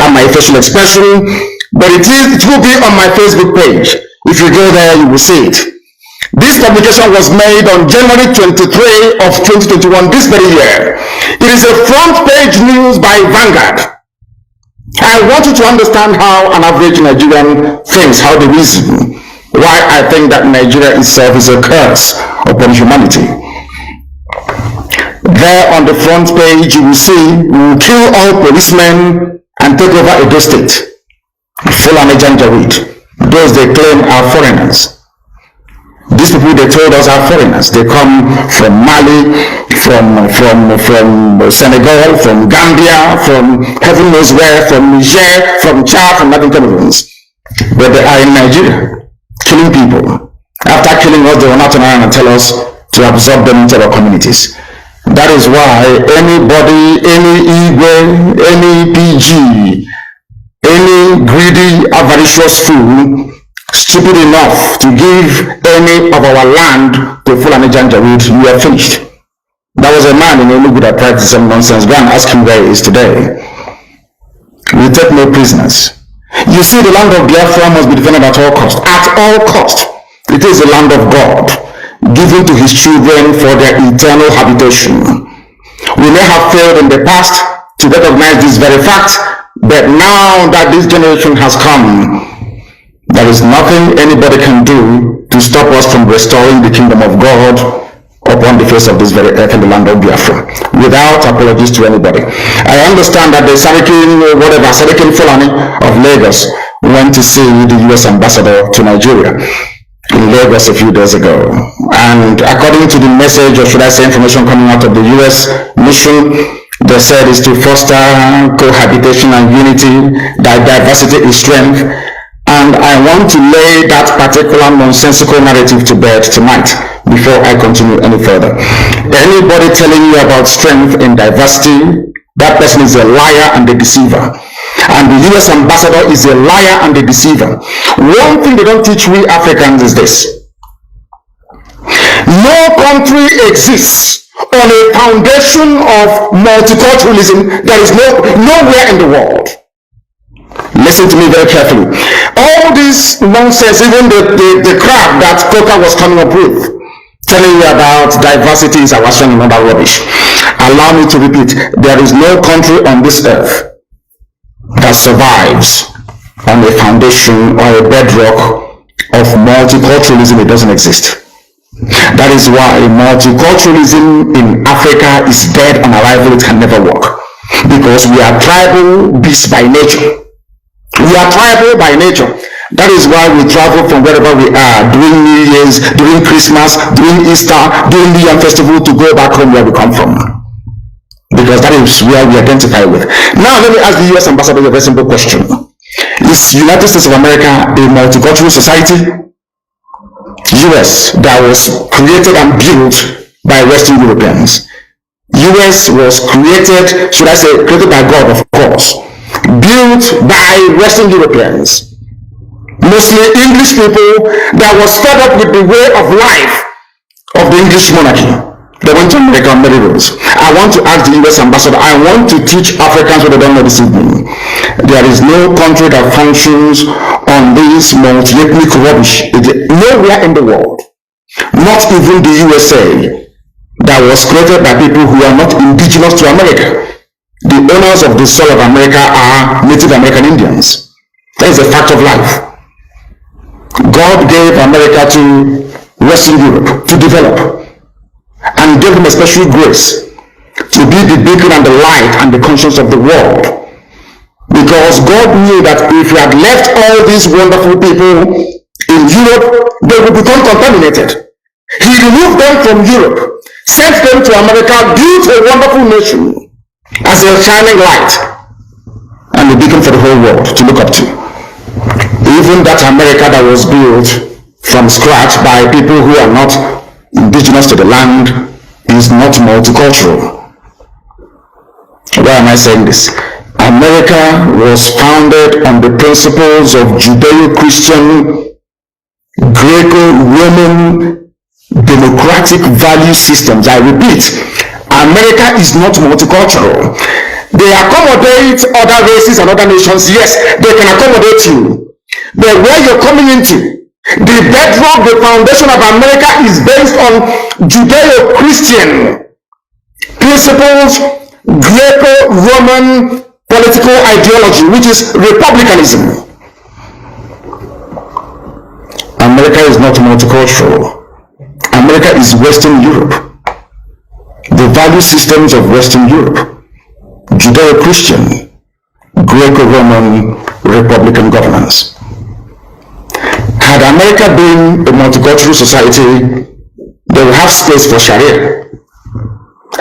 and my facial expression, but it will be on my Facebook page. If you go there, you will see it. This publication was made on January 23 of 2021, this very year. It is a front page news by Vanguard. I want you to understand how an average Nigerian thinks, how they reason, why I think that Nigeria itself is a curse upon humanity. There on the front page, you will see, we will kill all policemen and take over Edo State. Fulani Janjaweed, those they claim are foreigners. These people they told us are foreigners. They come from Mali, from Senegal, from Gambia, from heaven knows where, from Niger, from Chad, from Latin Cameroons. But they are in Nigeria, killing people. After killing us, they will not turn around and tell us to absorb them into our communities. That is why anybody, any Igwe, any PG, any greedy, avaricious fool stupid enough to give any of our land to Fulani Janjaweed, you are finished. That was a man in Enugu that practiced some nonsense. Go and ask him where he is today. We take no prisoners. You see, the land of Biafra must be defended at all cost. At all cost. It is the land of God, given to his children for their eternal habitation. We may have failed in the past to recognize this very fact, but now that this generation has come, there is nothing anybody can do to stop us from restoring the kingdom of God upon the face of this very earth in the land of Biafra, without apologies to anybody. I understand that the Sarikin Fulani of Lagos went to see the US ambassador to Nigeria in Lagos a few days ago. And according to the message, or should I say information coming out of the US mission, they said is to foster cohabitation and unity, that diversity is strength. And I want to lay that particular nonsensical narrative to bed tonight before I continue any further. Anybody telling you about strength in diversity, that person is a liar and a deceiver. And the US ambassador is a liar and a deceiver. One thing they don't teach we Africans is this: no country exists on a foundation of multiculturalism. There is nowhere in the world. Listen to me very carefully. All this nonsense, even the crap that Coca was coming up with, telling you about diversity is our strength and other rubbish. Allow me to repeat, there is no country on this earth that survives on a foundation or a bedrock of multiculturalism. It doesn't exist. That is why multiculturalism in Africa is dead on arrival. It can never work, because we are tribal beasts by nature. We are tribal by nature. That is why we travel from wherever we are during New Year's, during Christmas, during Easter, during the Yam Festival, to go back home where we come from, because that is where we identify with. Now let me ask the US ambassador a very simple question. Is United States of America a multicultural society? US that was created and built by Western Europeans. US was created, should I say, created by God, of course, built by Western Europeans, mostly English people that was fed up with the way of life of the English monarchy. They went to America on many roads. I want to ask the US ambassador, I want to teach Africans what they don't know this evening. There is no country that functions on this multi-ethnic rubbish nowhere in the world, not even the USA, that was created by people who are not indigenous to America. The owners of the soil of America are Native American Indians. That is a fact of life. God gave America to Western Europe to develop, and gave them a special grace to be the beacon and the light and the conscience of the world. Because God knew that if He had left all these wonderful people in Europe, they would become contaminated. He removed them from Europe, sent them to America, built a wonderful nation as a shining light and a beacon for the whole world to look up to. Even that America that was built from scratch by people who are not indigenous to the land is not multicultural. Why am I saying this? America was founded on the principles of Judeo-Christian, Greco-Roman, democratic value systems. I repeat, America is not multicultural. They accommodate other races and other nations. Yes, they can accommodate you. But where you're coming into, the bedrock, the foundation of America is based on Judeo-Christian principles, Greco-Roman political ideology, which is republicanism. America is not multicultural. America is Western Europe. The value systems of Western Europe, Judeo-Christian, Greco-Roman, Republican governance. Had America been a multicultural society, they would have space for Sharia.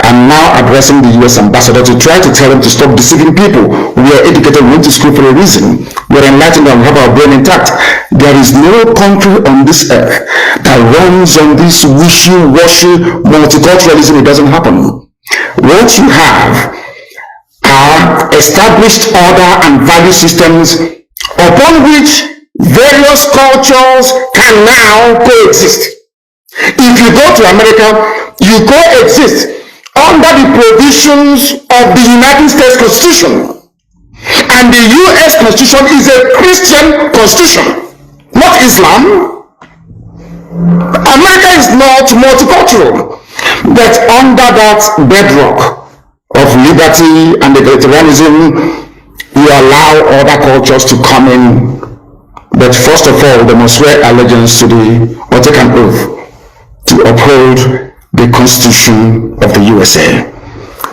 I'm now addressing the US ambassador to try to tell them to stop deceiving people. We are educated, we went to school for a reason. We're enlightened and we have our brain intact. There is no country on this earth that runs on this wishy-washy multiculturalism. It doesn't happen. What you have are established order and value systems upon which various cultures can now coexist. If you go to America, you coexist under the provisions of the United States Constitution. And the US Constitution is a Christian constitution, not Islam. America is not multicultural, but under that bedrock of liberty and egalitarianism, you allow other cultures to come in. But first of all, they must swear allegiance to or take an oath to uphold the Constitution of the USA.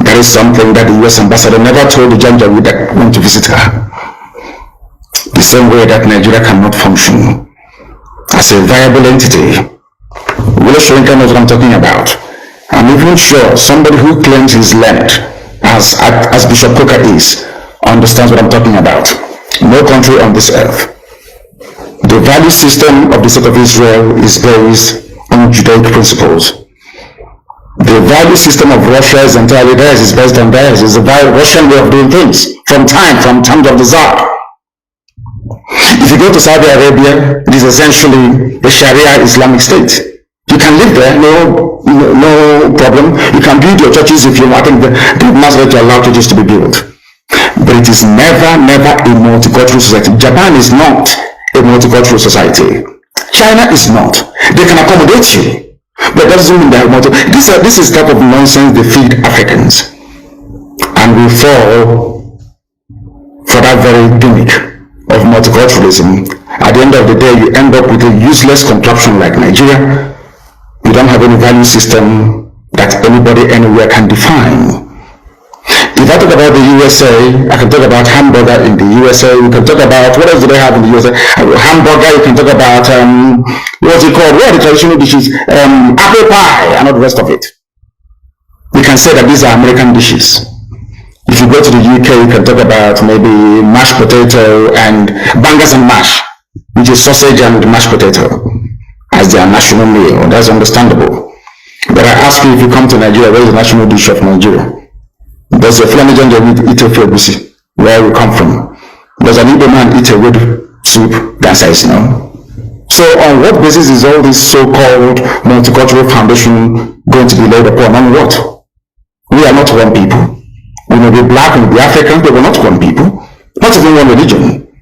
That is something that the US ambassador never told the Janjaweed that went to visit her. The same way that Nigeria cannot function as a viable entity. Willow Shorinka knows what I'm talking about. I'm even sure somebody who claims he's learned, as Bishop Coker is, understands what I'm talking about. No country on this earth. The value system of the state of Israel is based on Judaic principles. The value system of Russia is entirely theirs, is based on theirs. It's a Russian way of doing things from times of the Tsar. If you go to Saudi Arabia, it is essentially a Sharia Islamic state. You can live there, no problem. You can build your churches if you want. I think the Muslims to allow churches to be built. But it is never a multicultural society. Japan is not a multicultural society. China is not. They can accommodate you, but that doesn't mean they are this is type of nonsense they feed Africans, and we fall for that very gimmick of multiculturalism. At the end of the day, you end up with a useless contraption like Nigeria. You don't have any value system that anybody anywhere can define. If I talk about the USA, I can talk about hamburger in the USA. We can talk about, what else do they have in the USA? Hamburger, you can talk about, what's it called? What are the traditional dishes? Apple pie and all the rest of it. We can say that these are American dishes. If you go to the UK, you can talk about maybe mashed potato and bangers and mash, which is sausage and mashed potato, as their national meal. That's understandable. But I ask you, if you come to Nigeria, what is the national dish of Nigeria? Does a Fulani Janjaweed eat a febusi, where we come from? Does an Igbo man eat a red soup? The answer is no. So on what basis is all this so-called multicultural foundation going to be laid upon? On what? We are not one people. We may be black and be African, but we're not one people. Not even one religion.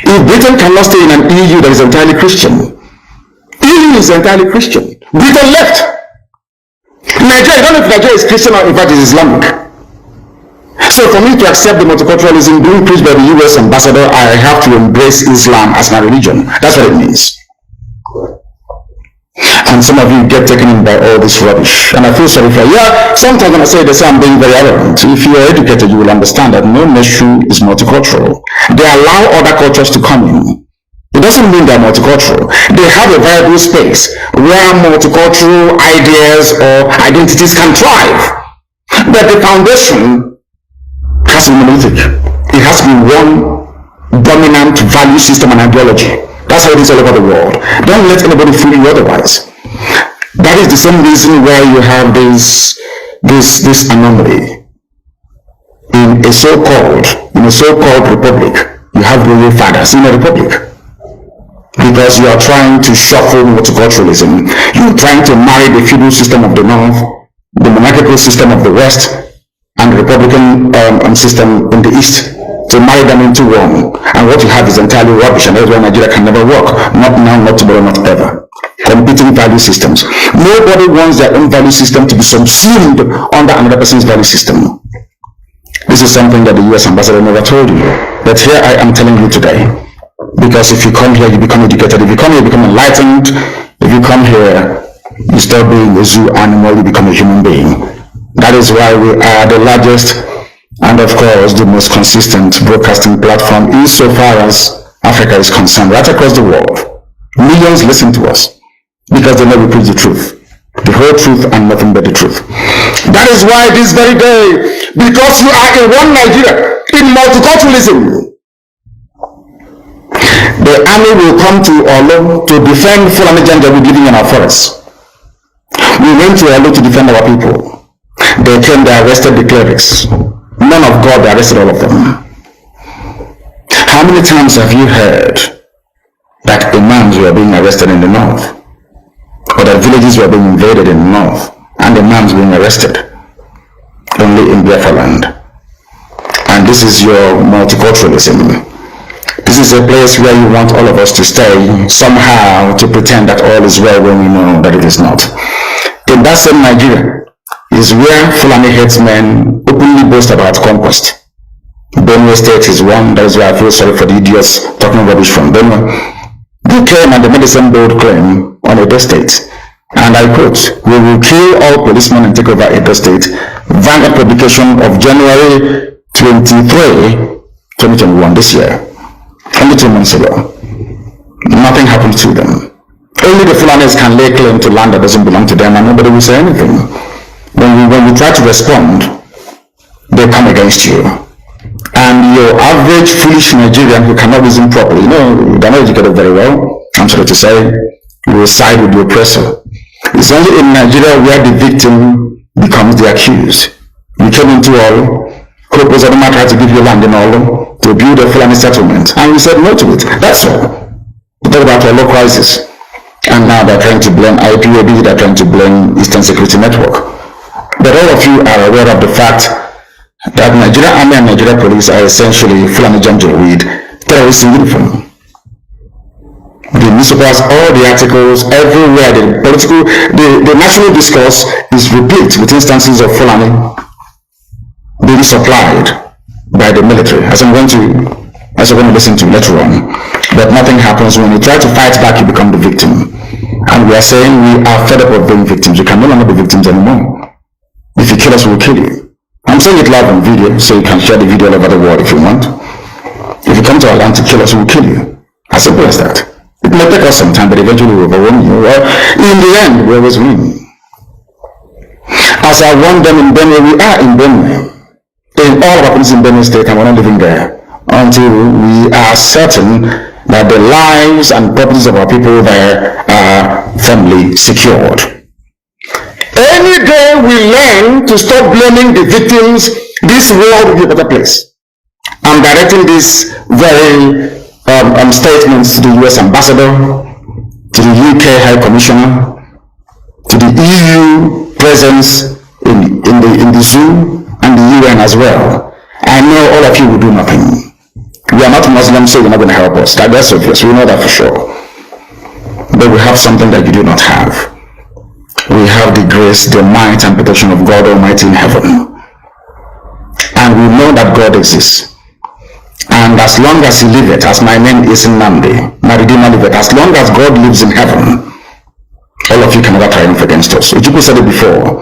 If Britain cannot stay in an EU that is entirely Christian, EU is entirely Christian. Britain left. Nigeria, I don't know if Nigeria is Christian or in fact is Islamic. So for me to accept the multiculturalism being preached by the US ambassador, I have to embrace Islam as my religion. That's what it means. And some of you get taken in by all this rubbish. And I feel sorry for you. Yeah, sometimes when I say this, I'm being very arrogant. If you are educated, you will understand that no nation is multicultural. They allow other cultures to come in. It doesn't mean they're multicultural. They have a viable space where multicultural ideas or identities can thrive. But the foundation has to be monolithic. It has to be one dominant value system and ideology. That's how it is all over the world. Don't let anybody fool you otherwise. That is the same reason why you have this anomaly. In a so-called republic, you have royal fathers in a republic. Because you are trying to shuffle multiculturalism. You're trying to marry the feudal system of the north, the monarchical system of the west, and the republican system in the east, to marry them into one. And what you have is entirely rubbish, and that's why Nigeria can never work. Not now, not tomorrow, not ever. Competing value systems. Nobody wants their own value system to be subsumed under another person's value system. This is something that the US ambassador never told you. But here I am telling you today. Because if you come here, you become educated. If you come here, you become enlightened. If you come here, you stop being a zoo animal, you become a human being. That is why we are the largest and, of course, the most consistent broadcasting platform insofar as Africa is concerned, right across the world. Millions listen to us because they know we preach the truth. The whole truth and nothing but the truth. That is why this very day, because you are in one Nigeria, in multiculturalism, the army will come to Olo to defend Fulani Janjaweed living in our forests. We went to Olo to defend our people. They came, they arrested the clerics. none of God, they arrested all of them. How many times have you heard that imams were being arrested in the north, or that villages were being invaded in the north, and imams being arrested? Only in Biafra land. And this is your multiculturalism. This is a place where you want all of us to stay somehow to pretend that all is well when we know that it is not. In that same Nigeria is where Fulani headsmen openly boast about conquest. Benue State is one. That is why I feel sorry for the idiots talking rubbish from Benue. They came and they made the same bold claim on Edo State. And I quote, "We will kill all policemen and take over Edo State." Vanguard publication of January 23, 2021, this year. Only 2 months ago. Nothing happened to them. Only the Fulanis can lay claim to land that doesn't belong to them, and nobody will say anything. When we try to respond, they come against you. And your average foolish Nigerian who cannot reason properly, they're not educated very well, I'm sorry to say, will side with the oppressor. It's only in Nigeria where the victim becomes the accused. We came into all, Hope was Adama tried to give you land in all to build a Fulani settlement, and we said no to it. That's all. We talk about our low crisis, and now they're trying to blame IPOB, they're trying to blame Eastern Security Network. But all of you are aware of the fact that Nigeria Army and Nigeria Police are essentially Fulani Janjaweed terrorists in uniform. The newspapers, all the articles, everywhere, the national discourse is replete with instances of Fulani being supplied by the military, as we're going to listen to later on. But nothing happens. When you try to fight back, you become the victim. And we are saying we are fed up of being victims. We can no longer be victims anymore. If you kill us, we'll kill you. I'm saying it live on video, so you can share the video all over the world if you want. If you come to our land to kill us, we'll kill you. As simple as that. It may take us some time, but eventually we'll overwhelm you. Well, in the end, we always win. As I warned them in Benue, we are in Benue. In all of our places in Benue State, and we're not living there until we are certain that the lives and properties of our people there are firmly secured. Any day we learn to stop blaming the victims, this world will be a better place. I'm directing these very statements to the US Ambassador, to the UK High Commissioner, to the EU presence in the zoo, and the UN as well. I know all of you will do nothing. We are not Muslims, so you're not going to help us. That's obvious. We know that for sure. But we have something that you do not have. We have the grace, the might, and protection of God Almighty in heaven. And we know that God exists. And as long as He liveth, as my name is Nnamdi, my Redeemer liveth, as long as God lives in heaven, all of you can never triumph against us. Ojukwu said it before,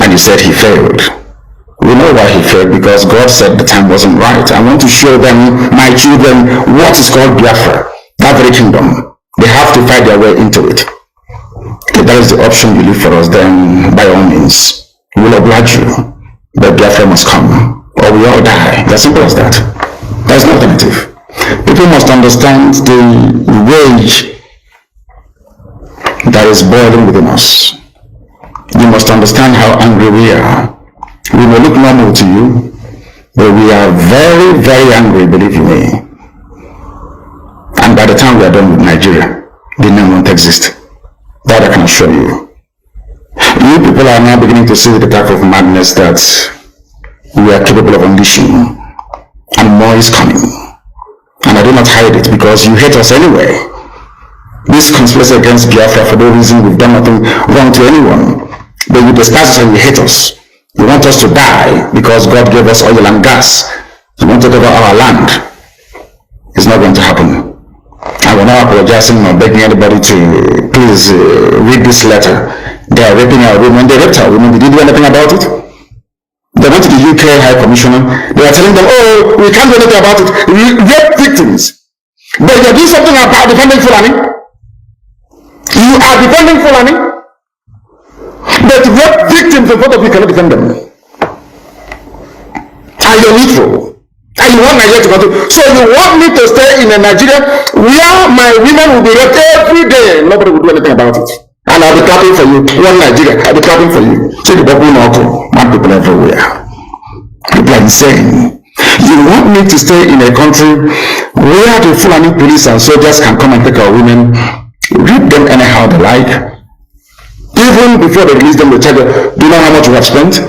and he said he failed. We know why he failed, because God said the time wasn't right. I want to show them, my children, what is called Biafra, that very kingdom. They have to fight their way into it. If that is the option you leave for us, then by all means, we will oblige you. But Biafra must come, or we all die. It's as simple as that. There's no alternative. People must understand the rage that is boiling within us. You must understand how angry we are. We may look normal to you, but we are very, very angry, believe you me. And by the time we are done with Nigeria, the name won't exist. That I can assure you. You people are now beginning to see the type of madness that we are capable of unleashing. And more is coming. And I do not hide it, because you hate us anyway. This conspiracy against Biafra, for no reason we've done nothing wrong to anyone. But you despise us and you hate us. You want us to die because God gave us oil and gas. You want to take over our land. It's not going to happen. I will not apologizing or begging anybody to please read this letter. They are raping our women. They raped our women. Did you do anything about it? They went to the UK High Commissioner. They are telling them, oh, we can't do anything about it. We rape victims. But you're doing something about defending Fulani. You are defending Fulani. But rape victims in front of you cannot defend them. And you're neutral. And you want Nigeria to continue. So you want me to stay in a Nigeria where my women will be raped every day. Nobody will do anything about it. And I'll be clapping for you. One Nigeria, I'll be clapping for you. See the bubble now, mad people everywhere. People are insane. You want me to stay in a country where the Fulani police and soldiers can come and take our women, rape them anyhow they like? Even before they release them, they tell you, do you know how much we have spent?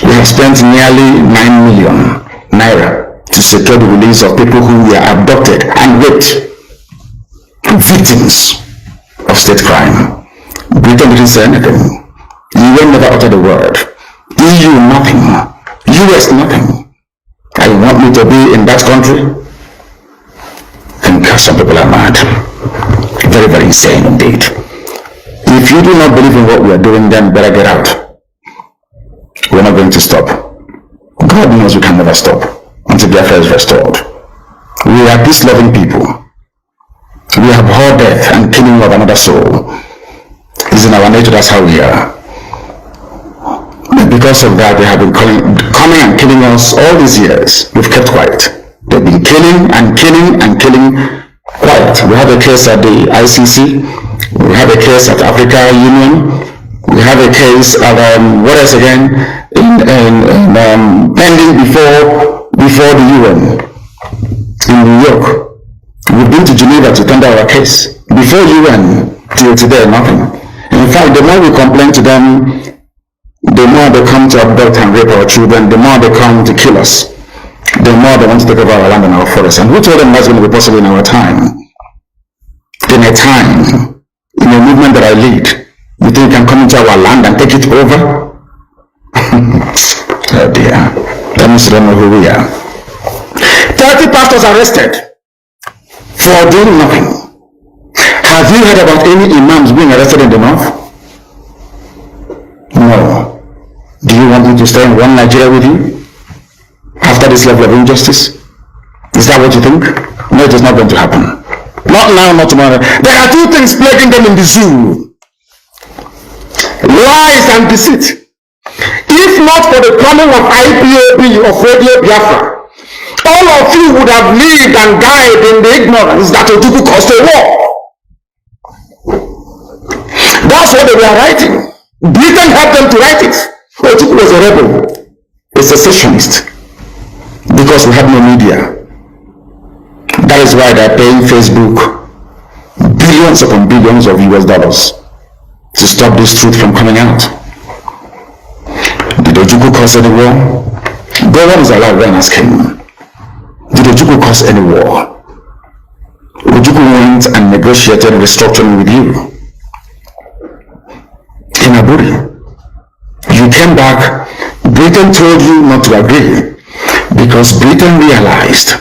We have spent nearly 9 million naira to secure the release of people who were abducted and raped, victims of state crime. Britain didn't say anything. UN never uttered a word. EU nothing. US nothing. And you want me to be in that country? And some people are mad. Very, very insane indeed. If you do not believe in what we are doing, then better get out. We're not going to stop. God knows we can never stop until Biafra is restored. We are peace-loving people. We have abhor death and killing of another soul. It's in our nature, that's how we are. Because of that, they have been coming and killing us all these years. We've kept quiet. They've been killing and killing and killing quiet. We have a case at the ICC. We have a case at Africa Union. We have a case at what else again? Pending before the UN in New York. We've been to Geneva to tender our case. Before UN, till today, nothing. In fact, the more we complain to them, the more they come to abduct and rape our children, the more they come to kill us, the more they want to take over our land and our forests. And who told them that's going to be possible in our time? In a time, in a movement that I lead, you think you can come into our land and take it over? Oh dear. That means you don't know who we are. 30 pastors arrested for doing nothing. Have you heard about any imams being arrested in the north? No. Do you want me to stay in one Nigeria with you after this level of injustice? Is that what you think? No, it is not going to happen. Not now, not tomorrow. There are two things plaguing them in the zoo: lies and deceit. If not for the coming of Ipob of Radio Biafra, all of you would have lived and died in the ignorance that Ojukwu caused a war. That's what they were writing. Britain helped them to write it. Ojukwu was a rebel, a secessionist, because we have no media. That is why they're paying Facebook billions upon billions of US dollars to stop this truth from coming out. Did Ojukwu cause any war? Go on is allowed, when ask him. Did Ojukwu cause any war? Ojukwu went and negotiated restructuring with you in Aburi. You came back. Britain told you not to agree because Britain realized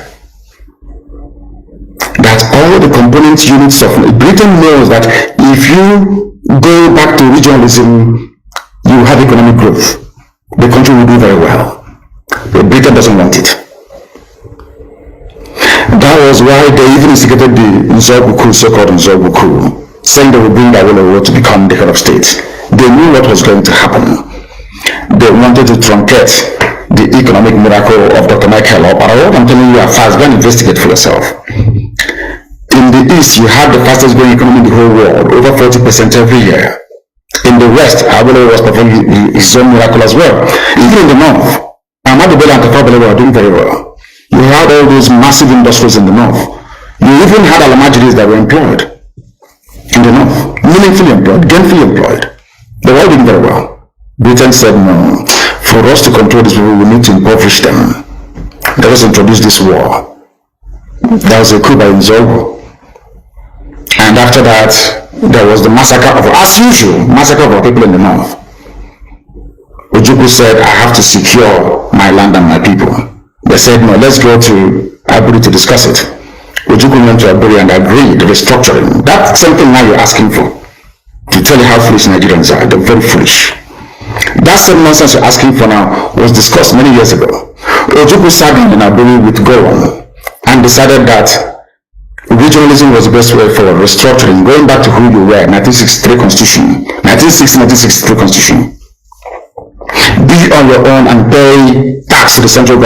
that all the component units of Britain knows that if you go back to regionalism, you have economic growth. The country will do very well. But Britain doesn't want it. That was why they even instigated the Nzogbu, so-called Nzogbu, saying they would bring Awolowo to become the head of state. They knew what was going to happen. They wanted to truncate the economic miracle of Dr. Michael Oparo. I'm telling you, fast, go and investigate for yourself. In the East, you have the fastest growing economy in the whole world, over 40% every year. In the West, Awolowo was performing his own miracle as well. Even in the North, Ahmadu Bello and Tafawa Balewa are doing very well. You had all those massive industries in the North. You even had Alamajiris that were employed in the North, meaningfully employed, gainfully employed. They were all doing very well. Britain said, no, for us to control these people, we need to impoverish them. Let us introduce this war. That was a coup by Nzogbu. And after that, there was the massacre of, as usual, massacre of our people in the north. Ojukwu said, I have to secure my land and my people. They said, no, let's go to Aburi to discuss it. Ojukwu went to Aburi and agreed, restructuring. That's something now you're asking for. To tell you how foolish Nigerians are. They're very foolish. That same nonsense you're asking for now was discussed many years ago. Ojukwu sat down in Aburi with Gowon and decided that regionalism was the best way forward, restructuring, going back to who you were, 1963 Constitution, 1963 Constitution. Be on your own and pay tax to the central government.